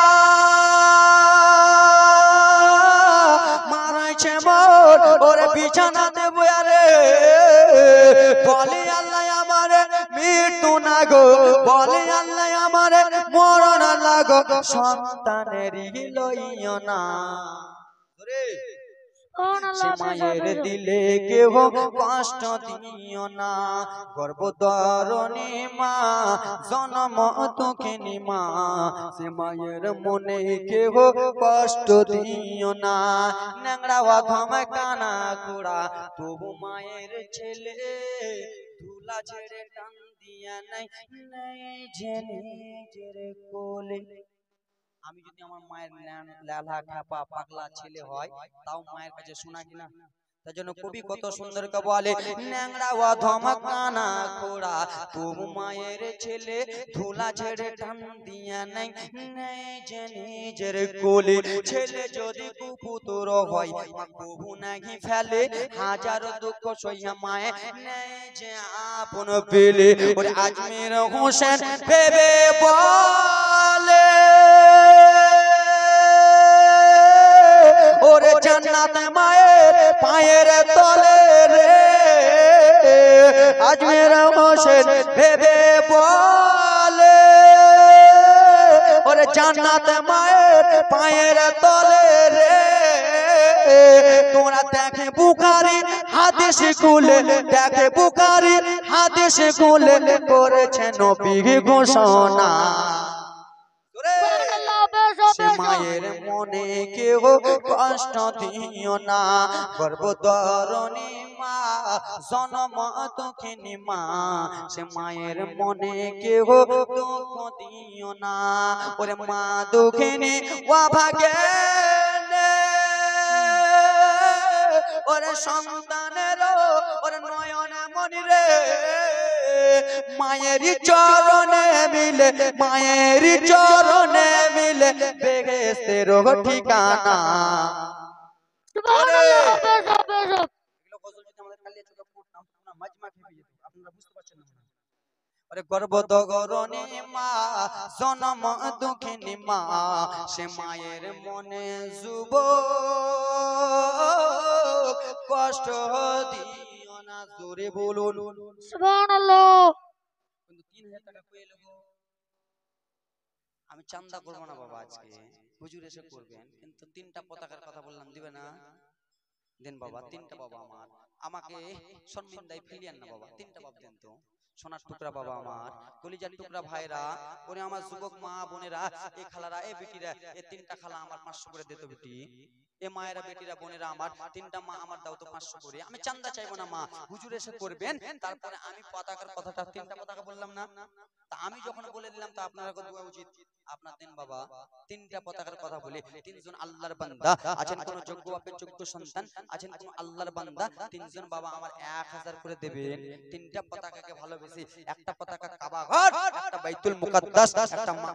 C: মারাইছে মোর, ওরে বিছানাতে বয়ারে বলে আল্লাহ আমারে মৃত্যু না গো, বলে আল্লাহ আমারে মরণ লাগো, সন্তানেরই লইও না। সে মায়ের দিলে কেহ কষ্ট দিও না, গর্ভধারণী মা জন্ম দুঃখিনী মা, সে মায়ের মনে কেহ কষ্ট দিও না। ন্যাংরা অধম কানা কুড়া তবু মায়ের ছেলে, ধুলা ছেড়ে টান দিয়া নাই যে নিজের কোলে। আমি যদি আমার মায়ের লেলা খাপা পাগলা ছেলে হয়, তাও মায়ের কাছে শোনা কিনা? তার জন্য কবি কত সুন্দর করে বলে, ন্যাংরা অধম কানা খোড়া তবু মায়ের ছেলে, ধুলা ছেড়ে টান দিয়া নাই যে নিজের কোলে। ছেলে যদি কুপুত্র হয় মা কবু নাহি ফেলে, হাজার দুঃখ সইয়া মায়ে নেই যে আপন পেলে। ওরে আজমির হোসেন ভেবে বলে, ওরে জান্নাত মায়ের পায়ের তলে রে, আজমির হোসেন ভেবে বলে, ওরে জান্নাত মায়ের পায়ের তলে রে,
A: তোমরা দেখে বুখারী হাদিস খুলে, দেখে বুখারী হাদিস খুলে করেছে নবী ঘোষণা।
B: সুবহানাল্লাহ বেশ
A: সে মায়ের মনে কেউ কষ্ট দিও না, গর্ভধারিণী মা জনম দুঃখিনী মা, সে মায়ের মনে কেউ দুঃখ দিও না। ওরে মা দুঃখিনী অভাগে ওরে সন্তানের ওরে নয়নে মনি রে, মায়ের চরণে মিলে, মায়ের চরণে মিলে বেহেশতের ঠিকানা।
B: সুবহানাল্লাহ বেশ
C: এগুলো গজল যদি আমাদের কালিয়া চোখে পড়তাম না মাজমা খেপে যেত, আপনারা বুঝতে পারছেন না? আরে গর্ভধারিণী মা জনম দুঃখিনী মা, সে মায়ের মনে যুব কষ্ট দিও না। জোরে বলুন
B: সুবহানাল্লাহ।
C: কিন্তু 3000 টাকা পেয়ে নেবো। আমি চান্দা করবো না বাবা, আজকে হুজুর এসে করবেন, কিন্তু 3টা পতাকার কথা বললাম, দিবে না? দেন বাবা, 3টা বাবা আমার, আমাকে শর্মিন্দায় ফেলিয়েন না বাবা, 3টা বাপ দেন তো। সোনার টুকরা বাবা আমার, কলিজার টুকরা ভাইরা, ওরে আমার যুবক মা বোনেরা, এ খালারা, এ বেটিরা, এ 3টা খালা আমার 500 করে দিত বেটি। এ মায়েরা বেটিরা বোনেরা আমার, 3টা মা আমার দাও তো 500 করে। আমি চান্দা চাইবো না মা, হুজুর এসে করবেন। তারপরে আমি পতাকার কথাটা, 3টা পতাকা বললাম না, তা আমি যখন বলে দিলাম তা আপনারা দেওয়া উচিত। আপনার দেন বাবা, 3টা পতাকার কথা বলে 3জন আল্লাহর বান্দা আছেন, কোন যোগ্য বাপের যোগ্য সন্তান আছেন, কোন আল্লাহর বান্দা, 3জন বাবা আমার 1000 করে দেবেন। 3টা পতাকাকে ভালোবেসে, একটা পতাকা কাবা ঘর, একটা বাইতুল মুকাদ্দাস, একটা মা।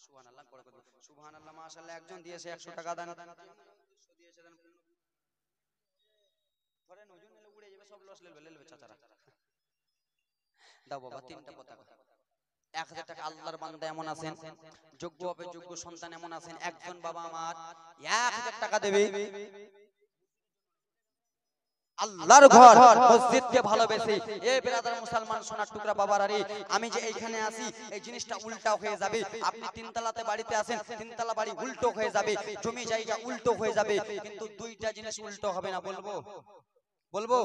C: সুবহানাল্লাহ করে কত, সুবহানাল্লাহ মাশাআল্লাহ। একজন দিয়েছে 100 টাকা দান, দিয়েছে দান। ধরেন ওজন নিলে উড়ে যাবে, সব লস লেলবে চাচারা। দাও বাবা 3টা পতাকা। 1000 টাকা আল্লাহর বান্দা এমন আছেন, যোগ্য হবে যোগ্য সন্তান এমন আছেন, একজন বাবা আমার 1000 টাকা দেবে। আল্লাহর ঘর মসজিদকে ভালোবেসে, এ ব্রাদার মুসলমান সোনার টুকরা বাবার, আরে আমি যে এইখানে আছি এই জিনিসটা উল্টা হয়ে যাবে। আপনি 3 তলাতে বাড়িতে আছেন, 3 তলা বাড়ি উল্টো হয়ে যাবে, জমি জায়গা উল্টো হয়ে যাবে, কিন্তু 2টা জিনিস উল্টো হবে না। বলবো বলবো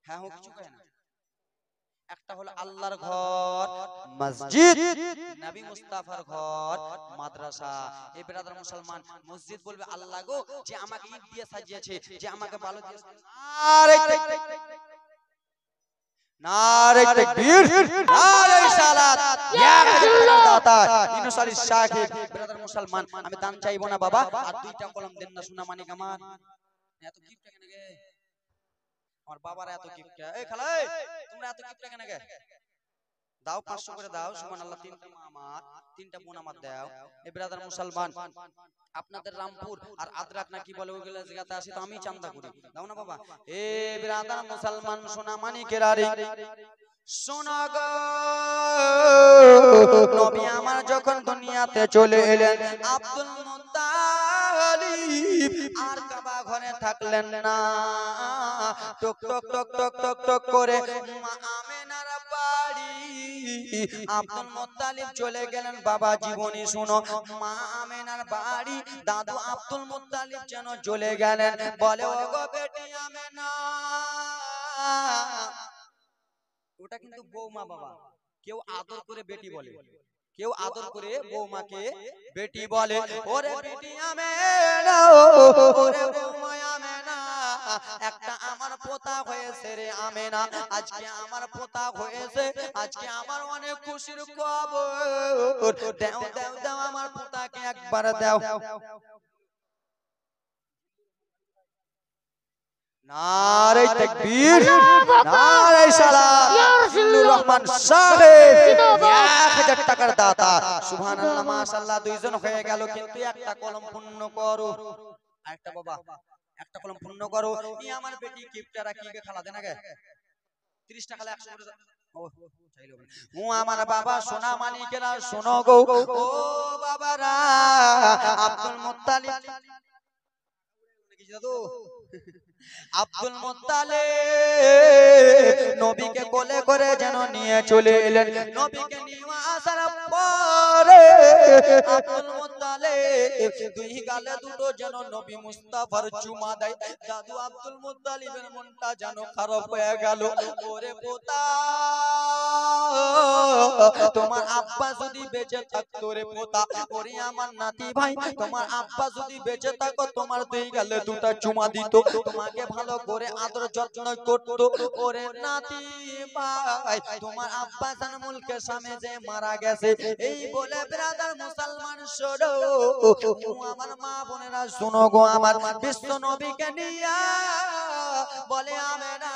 C: হ্যাঁ হোক, কিছু কয় না। একটা হলো আল্লাহর ঘর মসজিদ, নবী মুস্তাফার ঘর মাদ্রাসা। এই ব্রাদার মুসলমান, মসজিদ বলবে আল্লাহ গো, যে আমাকে ইট দিয়ে সাজিয়েছে, যে আমাকে বালু দিয়ে, নারে তাকবীর, নারে তাকবীর, নারে সালাত, ইয়া হাজির দাতা ইউনূস আলী সাহেব। ব্রাদার মুসলমান, আমি দান চাইবো না বাবা, আর 2টা কলম দেন না সোনা মানিক আমার। এত গিফট কেন গে আমার বাবার, এত গিফট? এই খালা, এই তোমরা এত গিফট কেন গে? দাও 500 করে দাও। সুবহানাল্লাহ। 3টা মা আমার, 3টা বোন আমার দাও। এই ব্রাদার মুসলমান, আপনাদের রামপুর আর আদ্রাক না কি বলে, ওইগুলা জায়গাতে আসি তো আমি চান্দা করি, দাও না বাবা। এ ব্রাদার মুসলমান সোনা মানিকের, আরে সোনা গো, নবী আমার যখন দুনিয়াতে চলে এলেন, আব্দুল মুত্তালিব আর কাবা ঘরে থাকলেন না। টক টক টক টক টক টক করে মা আমেনার বাড়ি আব্দুল মুত্তালিব চলে গেলেন। বাবা জীবনী শুনো, মা আমেনার বাড়ি দাদু আব্দুল মুত্তালিব যেন চলে গেলেন। বলে ওগো বেটি আমেনা, ওটা কিন্তু বৌমা বাবা, কেউ আদর করে বেটি বলে, কেউ আদর করে বৌমাকে বেটি বলে। ওরে বেটি আমেনা, ওরে বৌমা আমেনা, একটা আমার পোতা হয়েছে রে আমেনা, আজকে আমার পোতা হয়েছে, আজকে আমার অনেক খুশির খবর। দাও দাও দাও আমার পোতাকে একবার দাও। নারে তাকবীর, নারে সালাত, জিল্লুর রহমান সাহেব 1000 টাকার দাতা। সুবহানাল্লাহ মাশাআল্লাহ। 2জন হয়ে গেল, কিন্তু একটা কলম পূর্ণ করো। আরেকটা বাবা, একটা কলম পূর্ণ করো। ই আমার বেটি গিফটারা কি গে খালা দেন আগে 30 টাকা 100 করে ও চাইলো। ও আমার বাবা সোনা মানিকেরা শোনো গো, ও বাবারা, আব্দুল মুত্তালিব দাদু আব্দুল মুত্তালিব নবীকে কোলে করে যেন নিয়ে চলে এলেন। নবীকে নিয়ে আসার পরে আব্দুল মুত্তালিব দুই গালে দুটো যেন নবী মুস্তাফার চুমা দেয়। দাদু আব্দুল মুত্তালিবের মনটা যেন খারাপ হয়ে গেল। ওরে পোতা, তোমার আব্বা যদি বেঁচে থাকতো রে পোতা, ওরে আমার নাতি ভাই, তোমার আব্বা যদি বেঁচে থাকো তোমার দুই গালে দুটো চুমা দিত, তোমাকে ভালো করে আদর যত্ন করত। ওরে নাতি ভাই, তোমার আব্বা জান মুলকে সামনে যে মারা গেছে, এই বলে ব্রাদার মুসলমান শোনো, আমার মা বোনেরা শুনো গো, আমার বিশ্ব নবীকে নিয়া বলে আমেনা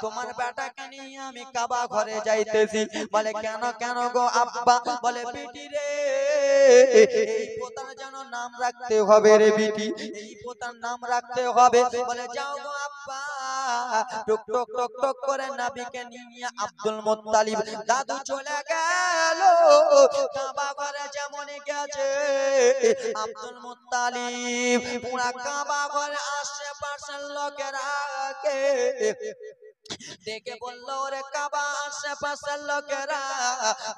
C: তোমার বেটাকে নিয়ে আমি কাবা ঘরে যাইতেছি। বলে কেন কেন গো আব্বা? বলে বিটি রে, এই পোতার যেন নাম রাখতে হবে রে বিটি, এই পোতার নাম রাখতে হবে। বলে যাও গো আব্বা। টক টক টক টক করে নবীকে নিয়ে আব্দুল মুত্তালিব দাদু চলে গেল কাবা ঘরে। যেমন গেছে আব্দুল মুত্তালিব পুরা কাবা ঘরে আশেপাশের লোকেরা দেখে বললো, ওরে কাবা আশেপাশের লোকেরা,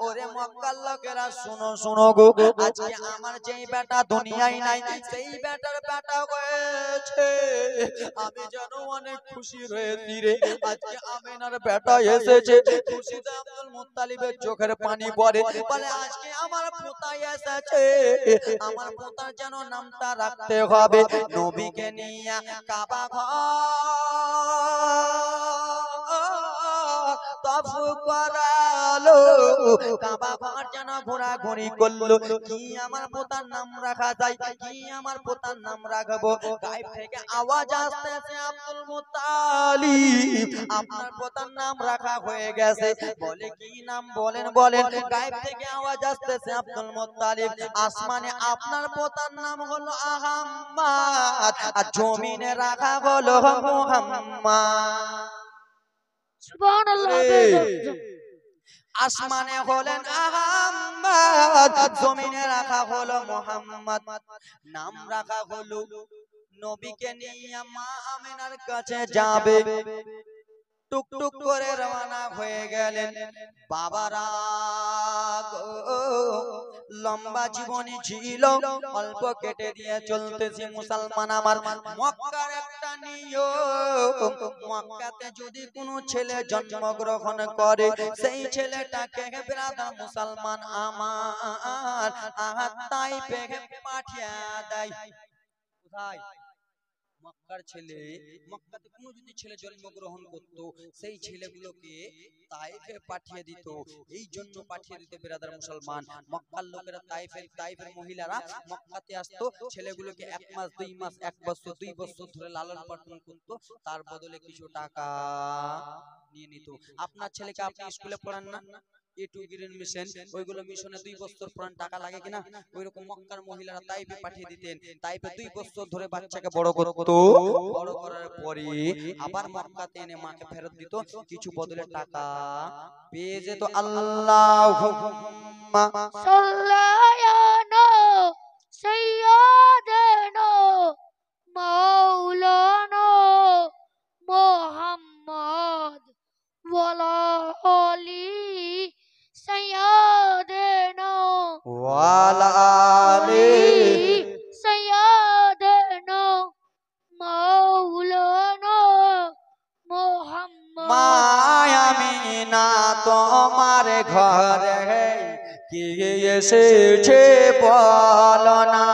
C: ওরে মক্কার লোকেরা, শুনো শুনো গো, আজকে আমার যেই বেটা দুনিয়ায় নাই সেই বেটার বেটা হয়েছে। আমি যেন অনেক খুশি হয়েছি রে, আজকে আমিনার বেটা এসেছে। খুশিতে আব্দুল মুত্তালিবের চোখের পানি পড়ে। বলে আজকে আমার পোতা এসেছে, আমার পোতার যেন নামটা রাখতে হবে। নবীকে নিয়ে কাবা ঘর তফ করালো, কাবা ঘর যেন ঘোরাঘুরি করলো। কি আমার পোতার নাম রাখা যায়, কি আমার পোতার নাম রাখবো? গায়েব থেকে আওয়াজ আসতেছে, আব্দুল মুত্তালিব আপনার পোতার নাম রাখা হয়ে গেছে। বলে কি নাম বলেন বলেন? গায়েব থেকে আওয়াজ আসতেছে, আব্দুল মুত্তালিব আসমানে আপনার পোতার নাম হলো আহম্মদ, আর জমিনে রাখা হলো মুহাম্মদ।
B: সুবহানাল্লাহ।
C: আসমানে হলেন আহম্মদ, জমিনে রাখা হলো মুহাম্মদ। নাম রাখা হলো। নবীকে নিয়ে মা আমিনার কাছে যাবে, টুকটুক করে রওনা হয়ে গেলেন। বাবারা লম্বা জীবনী ছিল, অল্প কেটে দিয়ে চলতেছি মুসলমান আমার। মক্কার একটা নিয়ম, মক্কাতে যদি কোনো ছেলে জন্মগ্রহণ করে সেই ছেলেটাকে ব্রাদার মুসলমান আমার তাইফে পাঠিয়ে দেয়। কোথায়? মক্কার ছেলে, মক্কাতে কোনো যদি ছেলে জন্মগ্রহণ করত সেই ছেলেগুলোকে তাইফে পাঠিয়ে দিত। এই জন্য পাঠিয়ে দিত ব্রাদার মুসলমান, মক্কার লোকেরা তাইফের মহিলারা মক্কাতে আসতো, ছেলেগুলোকে 1 মাস 2 মাস 1 বছর 2 বছর ধরে লালন পালন করত, তার বদলে কিছু টাকা নিয়ে নিত। আপনার ছেলেকে আপনি স্কুলে পড়ান না, A2 গ্রিন মিশন, ওইগুলো মিশনে 2 বছর পড়ান, টাকা লাগে কিনা? ওইরকম মক্কার মহিলারা তাইফে পাঠিয়ে দিতেন। তাইফে 2 বছর ধরে বাচ্চাকে বড় করত, বড় করার পরে আবার মক্কাতে এনে মাকে ফেরত দিত, কিছু বদলে টাকা পেয়ে যেত। আল্লাহুম্মা
B: সাল্লাল্লাহু সাইয়্যিদানা মাওলানা মুহাম্মদ ওয়ালা আলি সাইয়্যিদানা
C: ওয়ালা আলি
B: সাইয়্যিদানা মাওলানা মুহাম্মদ।
C: মা আমিনা তোমার ঘরে কে এসেছে বলো না,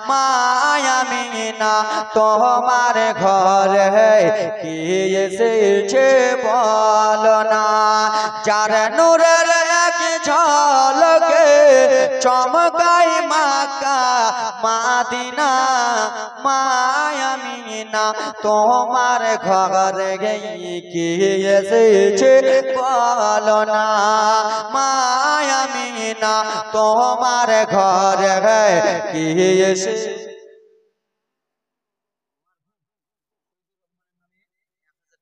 C: মা আমিনা তোমার ঘরে কে এসেছে বলো না। যার নূরের এক ঝলকে চমকাই মাকা মাদিনা, মা আমিনা তোমার ঘরে কে এসেছে বলো না, মা আমিনা তোমার ঘরে কে এসেছে।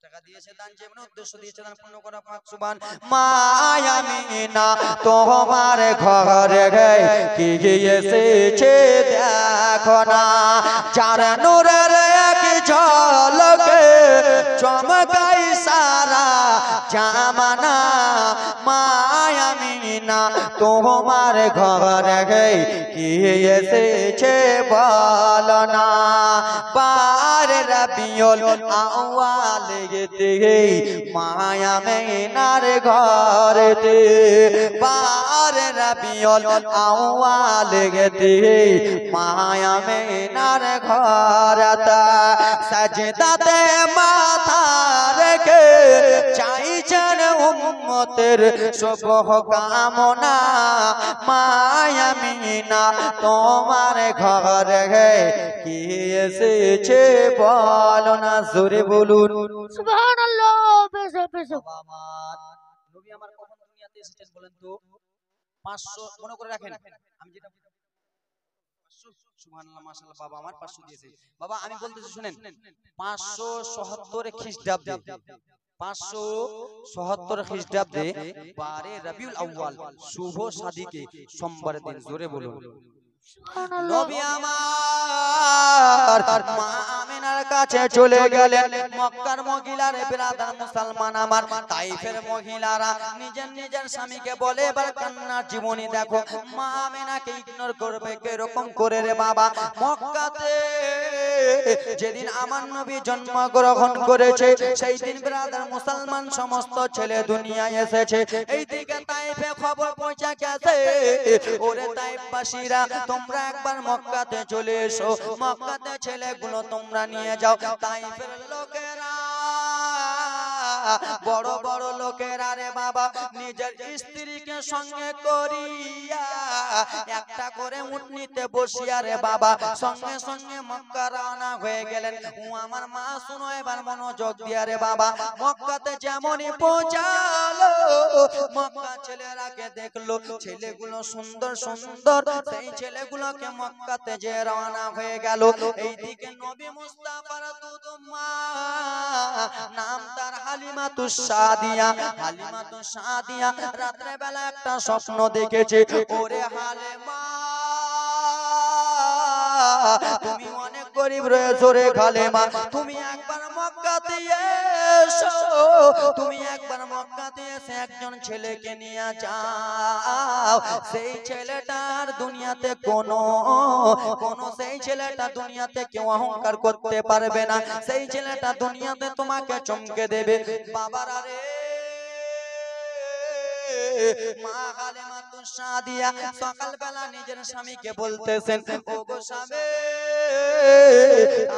C: টাকা দিয়েছে দান যেমন উদ্দেশ্য দিয়েছে দান পূর্ণ করা পাক সুবহান।
A: মা আমিনা তোমার ঘরে কি এসেছে দেখো না, চার নূরের এক ঝলকে চমকাই সারা জামানা। মা আমিনা তোমার ঘরে কি এসেছে বলো না, বার রবিউল আউয়াল গেতে মা আমিনার ঘরেতে, বার রবিউল আউয়াল গেতে মা আমিনার ঘরতে, সাজদাতে মাথা রেখে চাইছেন উম্মতের শুভ কামনা। মা আমিনা তোমার ঘরে কি এসেছে বলো না, জোরে বলুন
B: সুবহানাল্লাহ। বেশে বেশে
C: বাবা আমার নবী আমার কখন দুনিয়াতে এসেছেন বলেন তো? 500 মনে করে রাখেন, আমি যেটা 500 সুবহানাল্লাহ মাশাআল্লাহ বাবা আমার 500 দিয়েছে। বাবা আমি বলতেছি শুনেন, 577 খ্রিস্টাব্দে 577 খ্রিস্টাব্দে 12 রবিউল আউয়াল শুভ সাদিকে সোমবারের দিন, জোরে বলুন
B: সুবহানাল্লাহ।
C: নবী আমার মা আমিনার কাছে চলে গেলেন। মক্কার মহিলার বিরাদার মুসলমান আমার তাইফের মহিলারা নিজের নিজের স্বামীকে বলে এবার কান্নার জীবনী দেখো। মা আমিনাকে ইগনোর করবে কিরকম করে রে বাবা? মক্কাতে যেদিন আমার নবী জন্মগ্রহণ করেছে সেই দিন বিরাদার মুসলমান সমস্ত ছেলে দুনিয়ায় এসেছে। এইদিকে তাইফে খবর পৌঁছে গেছে, ওরে তাইফবাসীরা তোমরা একবার মক্কাতে চলে এসো, মক্কাতে ছেলেগুলো তোমরা নিয়ে যাও। তাইফের লোকেরা বড় বড় লোকেরা রে বাবা নিজের স্ত্রীকে সঙ্গে করিয়া একটা করে উটনিতে বসিয়া রে বাবা সঙ্গে সঙ্গে মক্কা রওনা হয়ে গেলেন। ও আমার মা শুনো এবার মনোযোগ দিয়া রে বাবা, মক্কাতে যেমনই পৌঁছালো মক্কা ছেলেরাকে দেখলো, ছেলেগুলো সুন্দর সুন্দর, সেই ছেলেগুলোকে মক্কাতে যে রওনা হয়ে গেল। এইদিকে নবী মুস্তাফার দুধ মা নাম তার হালিমাতুস সাদিয়া, হালিমাতুস সাদিয়া রাত্রে বেলা একটা স্বপ্ন দেখেছে। ওরে হালিমা তুমি অনেক গরিব রয়েছো রে খালেমা, তুমি একবার মক্কাতে এসো, তুমি একবার মক্কাতে এসে একজন ছেলেকে নিয়ে যাও। সেই ছেলেটার দুনিয়াতে কোনো সেই ছেলেটা দুনিয়াতে কেউ অহংকার করতে পারবে না, সেই ছেলেটা দুনিয়াতে তোমাকে চমকে দেবে। বাবারা রে মা হালিমাতুস সাদিয়া সকালবেলা নিজের স্বামীকে বলতেছেন, ওগো স্বামী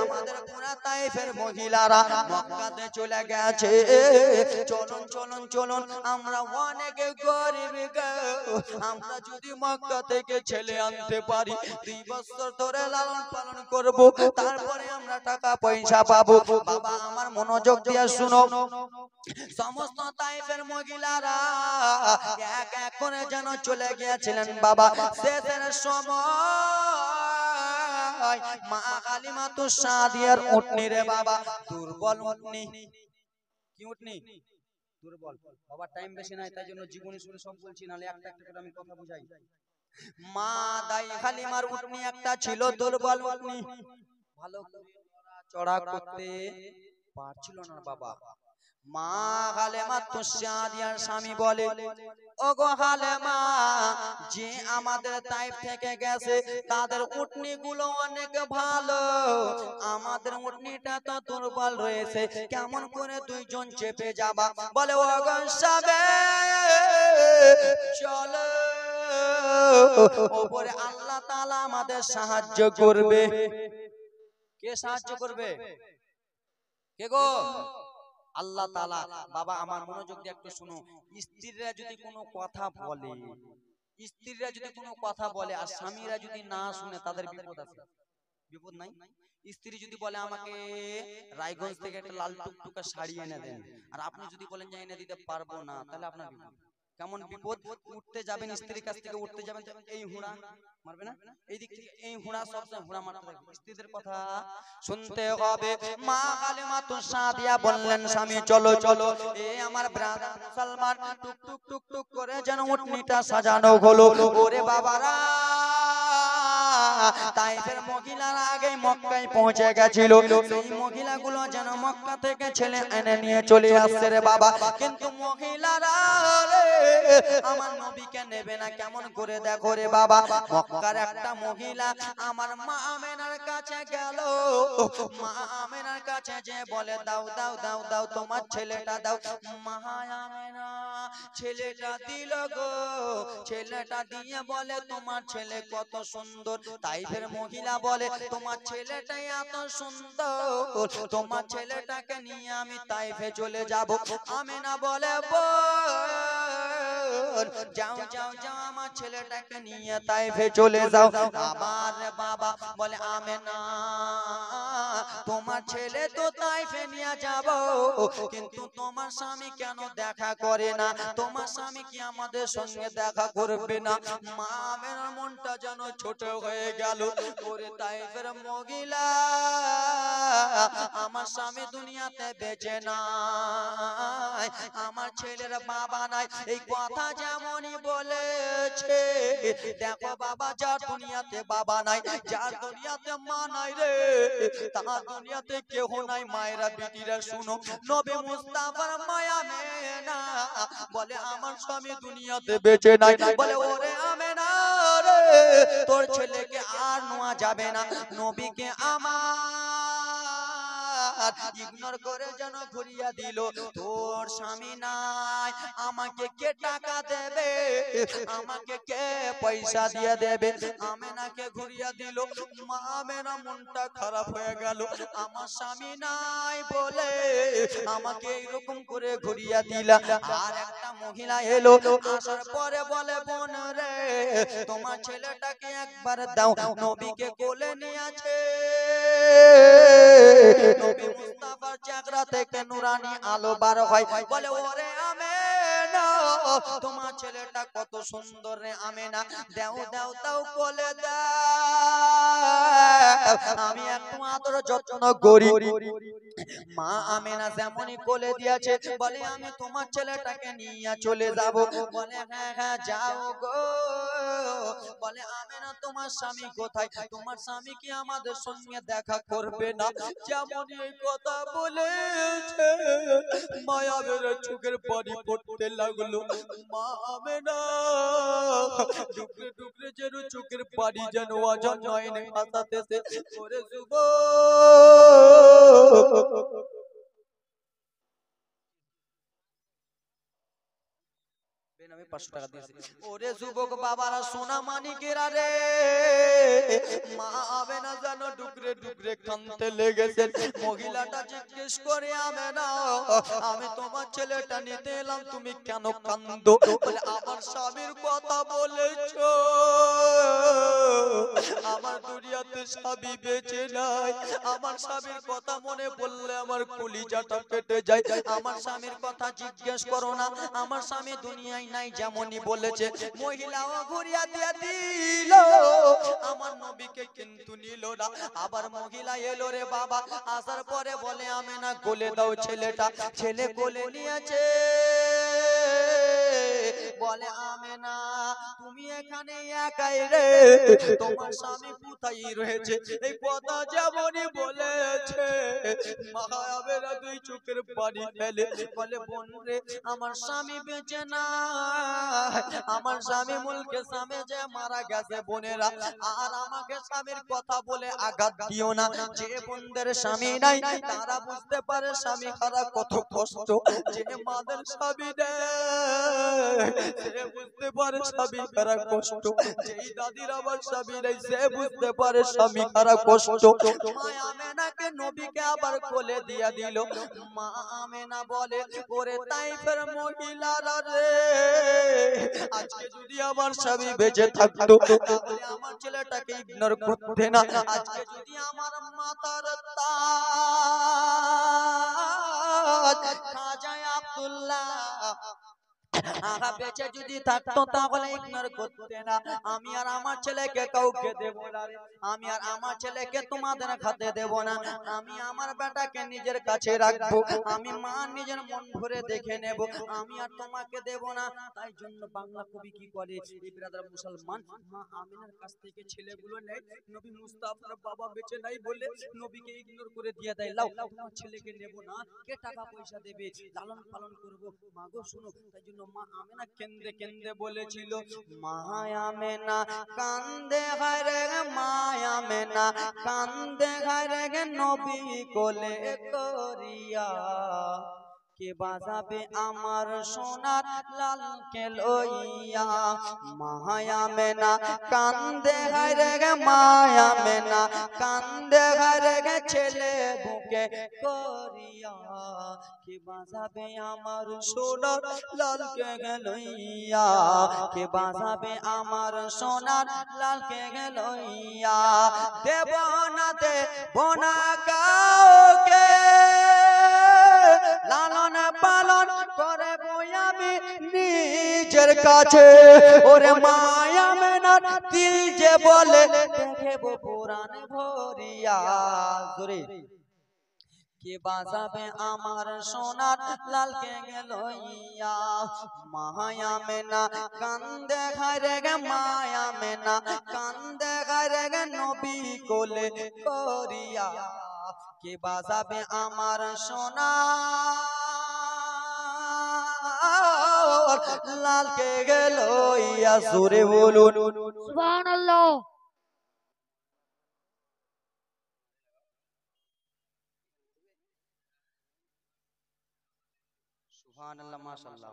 C: আমাদের পুরা তাইফের মহিলারা মক্কাতে চলে গেছে, চলুন চলুন চলুন আমরা অনেক গরিব গো, আমরা যদি মক্কা থেকে ছেলে আনতে পারি 2 বছর ধরে লালন পালন করব, তারপরে আমরা টাকা পয়সা পাবো। বাবা আমার মনোযোগ দিয়ে শুনো, সমস্ত তাইফের মহিলারা এক এক করে যেন চলে গিয়েছিলেন বাবা। শেষের সময় মা হালিমাতুস সাদিয়ার উটনি রে বাবা, দুর্বল উটনি। কি উটনি? দুর্বল। বাবা টাইম বেশি নাই তাই জন্য জীবনী শুনে সব বলছি, নালে একটা একটা করে আমি কথা বুঝাই। মা দাই হালিমার উটনি একটা ছিল দুর্বল উটনি, ভালো করে চড়া করতে পারছিল না বাবা। মা হালিমাতুস সাদিয়ার স্বামী বলে, ওগো হালিমা যে আমাদের তাইফ থেকে গেছে তাদের উটনি গুলো অনেক ভালো, আমাদের উটনিটা তো দুর্বল রয়েছে, কেমন করে দুইজন চেপে যাবা? বলে ওগো স্বামী চলো, ওপরে আল্লাহ তাআলা আমাদের সাহায্য করবে। কে সাহায্য করবে? কে গো? আল্লাহ তাআলা। বাবা আমার মনোযোগ দিয়ে একটু শুনো, স্ত্রীরা যদি কোনো কথা বলে, স্ত্রীরা যদি কোনো কথা বলে আর স্বামীরা যদি না শুনে তাদের বিপদ আছে, বিপদ নাই? স্ত্রী যদি বলে আমাকে রায়গঞ্জ থেকে একটা লাল টুকটুকা শাড়ি এনে দেন, আর আপনি যদি বলেন যে এনে দিতে পারবো না, তাহলে আপনার বিপদ। কেমন বিপদ, উঠতে যাবেন স্ত্রীর কাছ থেকে উঠতে যাবেন, এই হুঁড়া মারবে না, এই দিক থেকে এই হুঁড়া, সবসময় হুঁড়া মারতে থাকবে। স্ত্রীদের কথা শুনতে হবে। মা কালিমা তো সাদিয়া বললেন স্বামী চলো চলো। এ আমার ব্রাদার মুসলমান, টুক টুক টুক টুক করে যেন উটনিটা সাজানো হলো। ওরে বাবারা, তাইফের মহিলারা আগেই মক্কায় পৌঁছে গেছিল। সেই মহিলাগুলো যেন মক্কা থেকে ছেলে এনে নিয়ে চলে আসছে রে বাবা। কিন্তু মহিলারা রে আমার নবীকে নেবে না, কেমন করে দেখো রে বাবা। মক্কার একটা মহিলা আমার মা আমেনার কাছে গেল। মা আমেনার কাছে যে বলে দাও দাও দাও দাও তোমার ছেলেটা দাও। মা আমেনা ছেলেটা দিল গো। ছেলেটা দিয়ে বলে তোমার ছেলে কত সুন্দর। তাইফের মহিলা বলে তোমার ছেলেটাই এত সুন্দর, তোমার ছেলেটাকে নিয়ে আমি তাইফে চলে যাব। আমেনা বলে বোন যাও যাও যাও আমার ছেলেটাকে নিয়ে তাইফে চলে যাও। আমার বাবা বলে আমেনা তোমার ছেলে তো তাইফে নিয়ে যাব, কিন্তু তোমার স্বামী কেন দেখা করে না? তোমার স্বামী কি আমাদের সঙ্গে দেখা করবে না? মা আমেনার মনটা যেন ছোট হয়ে গেল। ওরে তাইফের মহিলা, আমার স্বামী দুনিয়াতে বেঁচে নাই, আমার ছেলের বাবা নাই, এই কথা যেমনই বলেছে। দেখো বাবা, যার দুনিয়াতে বাবা নাই, যার দুনিয়াতে মা নাই রে, তার দুনিয়াতে কেহ নাই। মায়েরা বেটিরা শুনো, নবী মুস্তাফার মায়া মেনা বলে আমার স্বামী দুনিয়াতে বেঁচে নাই। বলে ওরে আমেনা রে, তোর ছেলেকে আর নোয়া যাবে না। নবীকে আমার ইগনোর করে যেন ঘুরিয়া দিল। তোর স্বামী নাই, আমাকে কে টাকা দেবে, আমাকে কে পয়সা দিয়ে দেবে? আমেনাকে ঘুরিয়া দিল। মা আমেনা মনটা খারাপ হয়ে গেল, আমার স্বামী নাই বলে আমাকে এইরকম করে ঘুরিয়া দিলা। আর একটা মহিলা এলো, আসার পরে বলে বোন রে তোমার ছেলেটাকে একবার দাও। নবীকে কোলে নিয়েছে। নবী মুস্তাফার চেহারা থেকে নুরানি আলো বার হয়। বলে ওরে আমেনা তোমার ছেলেটা কত সুন্দর রে আমেনা, দাও দাও দাও কোলে দাও, আমি একটু আদর যত্ন করি। মা আমেনা যেমনই কোলে দিয়েছে, বলে আমি তোমার ছেলেটাকে নিয়ে চলে যাব। বলে হ্যাঁ হ্যাঁ যাও গো। বলে আমেনা তোমার স্বামী কোথায়? তোমার স্বামী কি আমাদের সঙ্গে দেখা করবে না? যেমনই এই কথা বলেছে, মায়াবের চোখের পানি পড়তে লাগলো। মা আমেনা ডুকরে ডুকরে যেন চোখের পানি যেন অজান নয়নে ভাসাতেছে। ওরে যুবক, আমি 500 টাকা দিয়েছি। ওরে যুবক বাবারা, সোনা মানিকেরা রে, মা আমেনা যেন ডুকরে ডুকরে কাঁদতে লেগেছে। মহিলাটা জিজ্ঞেস করে আমেনা আমি তোমার ছেলেটা নিতে এলাম, তুমি কেন কাঁদো? বলে আমার স্বামীর কথা বলেছো, আমার দুনিয়াতে স্বামী বেঁচে নাই। আমার স্বামীর কথা মনে পড়লে আমার কলিজাটা কেটে যায়। আমার স্বামীর কথা জিজ্ঞেস করো না, আমার স্বামী দুনিয়ায় নাই যেমনই বলেছে। মহিলাও ঘুরিয়া দিয়ে দিল, আমার নবীকে কিন্তু নিল না। আবার মহিলা এলো রে বাবা, আসার পরে বলে আমেনা কোলে দাও ছেলেটা। ছেলে কোলে নিয়েছে। বলে আমেনা তুমি এখানে একাই রে, তোমার স্বামী কোথায় রয়েছে? এই কথা যেমনই বলেছে, মা আমেনা দুই চোখের পানি ফেলে বলে বোন রে আমার স্বামী বেঁচে না, আমার স্বামী মুলকে স্বামী যে মারা গেছে বোনেরা। আর আমাকে স্বামীর কথা বলে আঘাত দিও না। যে বোনদের স্বামী নাই তারা বুঝতে পারে স্বামী হারা কত কষ্ট। যে মাদের স্বামী নেই সে বুঝতে পারে স্বামী হারা কষ্ট। যেই দাদির আমার স্বামী নেই সে বুঝতে পারে স্বামী হারা কষ্ট। মা আমেনাকে নবীকে আবার কোলে দিয়া দিল। মা আমেনা বলে ওরে তাইফের মহিলারা রে, আজকে যদি আমার স্বামী বেঁচে থাকতো তাহলে আমার ছেলেটাকে ইগনোর করতে না। আজকে যদি আমার মাতার তাজ খাজা আব্দুল্লাহ আগা বেঁচে যদি থাকতো তাহলে ইগনোর করতে না। আমি আর আমার ছেলেকে কাউকে দেব না রে। আমি আর আমার ছেলেকে তোমাদের হাতে দেব না। আমি আমার বেটাকে নিজের কাছে রাখবো। আমি মা নিজের মন ভরে দেখে নেব। আমি আর তোমাকে দেব না। তাই জন্য বাংলা কবি কি করে, এই ব্রাদার মুসলমান মা আমিনার কাছ থেকে ছেলেগুলো নেয়। নবী মুস্তাফার বাবা বেঁচে নাই বলে নবীকে ইগনোর করে দিয়ে দেয়, লাও তোমার ছেলেকে নেব না, কে টাকা পয়সা দেবে, লালন পালন করব। মা গো শুনো, তাই জন্য মা আমিনা কেন্দে কেন্দে বলেছিল, মা আমিনা কান্দে হায়রে, মা আমিনা কান্দে হায়রে, নবী কোলে করিয়া কে বাজাবে আমার সোনার লালকে লইয়া। মায়া মেনা কান্দে হায়রে গে, মায়া মেনা কান্দে হায়রে গে, ছেলে বুকে করিয়া কে বাজাবে আমার সোনার লালকে লইয়া, কে বাজাবে আমার সোনার লালকে লইয়া। দেব না দেব না কাউকে, লালন পালন করে আমি নিজের কাছে। ওরে মায়া মেনার দিল যে বলে দেখব পুরাণ ভরিয়া, জোরে কে বাজাবে আমার সোনার লালকে লইয়া। মায়া মেনা কান্দে হায়রে গে, মায়া মেনা কান্দে হায়রে গে, নবী কোলে করিয়া কে বাজাবে আমার সোনার লালকে লইয়া। জোরে বলুন
B: সুবহানাল্লাহ।
C: সুবহানাল্লাহ, মাশাআল্লাহ।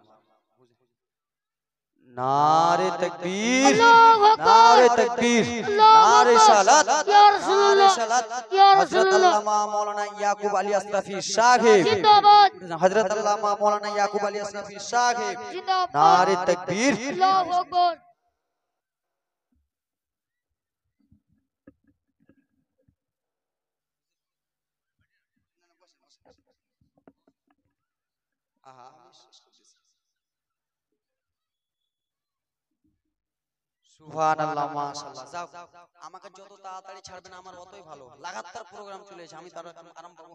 C: নারে তাকবীর,
B: আল্লাহু আকবার,
C: নারে তাকবীর, নারে সালাত,
B: ইয়া
C: নারে
B: রাসূলুল্লাহ,
C: সালাত।
B: ইয়া
C: হযরত
B: রাসূলুল্লাহ,
C: আল্লামা মাওলানা ইয়াকুব আলী আসরাফি সাহেব,
B: জিন্দাবাদ,
C: হযরত আল্লামা মাওলানা ইয়াকুব আলী আসরাফি সাহেব,
B: জিন্দাবাদ,
C: নারে তাকবীর।
B: আল্লাহু আকবার।
C: সুবহানাল্লাহ, মাশাআল্লাহ। যাও, আমাকে যত তাড়াতাড়ি ছাড়বেন আমার অতই ভালো। লাগাতার প্রোগ্রাম চলেছে, আমি তার আরাম পাবো।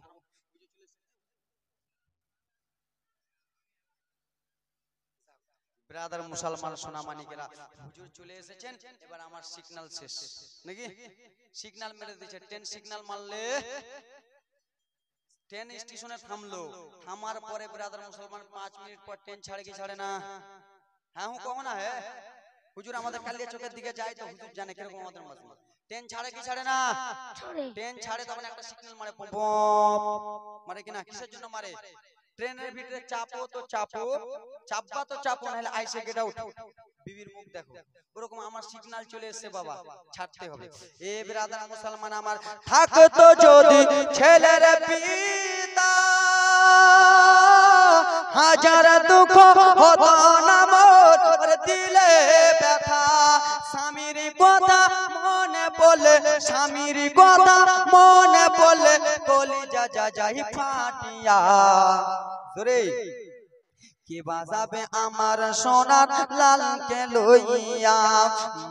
C: ব্রাদার মুসলমান সোনামানিকেরা, হুজুর চলে এসেছেন, এবার আমার সিগন্যাল শেষ নাকি? সিগন্যাল মেরে দিয়েছে, ট্রেন সিগন্যাল মারলে ট্রেন স্টেশনে থামলো, থামার পরে ব্রাদার মুসলমান 5 মিনিট পর ট্রেন ছাড়ে কি ছাড়ে না? হ্যাঁ হুঁ কहो না। হ্যাঁ হুজুর আমাদের কালিয়া চোখের দিকে যায় তো হুজুর জানে কিরকম আমাদের মাঝে ট্রেন ছাড়ে কি ছাড়ে না?
B: ছাড়ে।
C: ট্রেন ছাড়ে তখন একটা সিগন্যাল মারে, পম মারে কিনা? কিসের জন্য মারে? ট্রেনের ভিতরে চাপো তো চাপো, চাপবা তো চাপো, নাহলে আইসে গেট আউট, বিবির মুখ দেখো। ওরকম আমার সিগন্যাল চলে এসেছে বাবা, ছাড়তে হবে। এ ব্রাদার মুসলমান আমার, থাকতো যদি ছেলের পিতা, হাজার দুঃখ হতো না মোর দিলে ব্যথা। স্বামীর কথা মনে পড়লে, স্বামীর কথা মনে পড়লে কলিজা যা যাই ফাটিয়া। জোরে কে বাজাবে আমার সোনার লালকে লইয়া।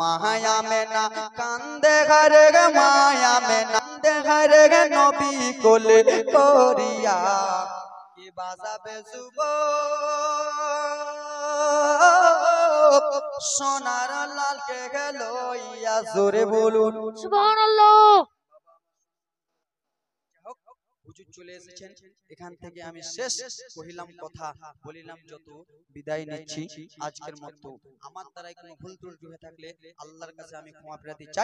C: মায়া মেনা কান্দে ঘরে গে, মায়া মেনা কান্দে ঘরে গে, নবী কোলে করিয়া কে বাজাবে যুবক সোনার লালকে লইয়া। জোরে বলুন
B: সুবহানাল্লাহ।
C: হুজুর চলে এসেছেন, এখান থেকে আমি শেষ কহিলাম কথা, বলিলাম যত, বিদায় নিচ্ছি আজকের মতো। আমার দ্বারাই কোনো ভুল ত্রুটি হয়ে থাকলে আল্লাহর কাছে আমি ক্ষমা প্রার্থী চাই।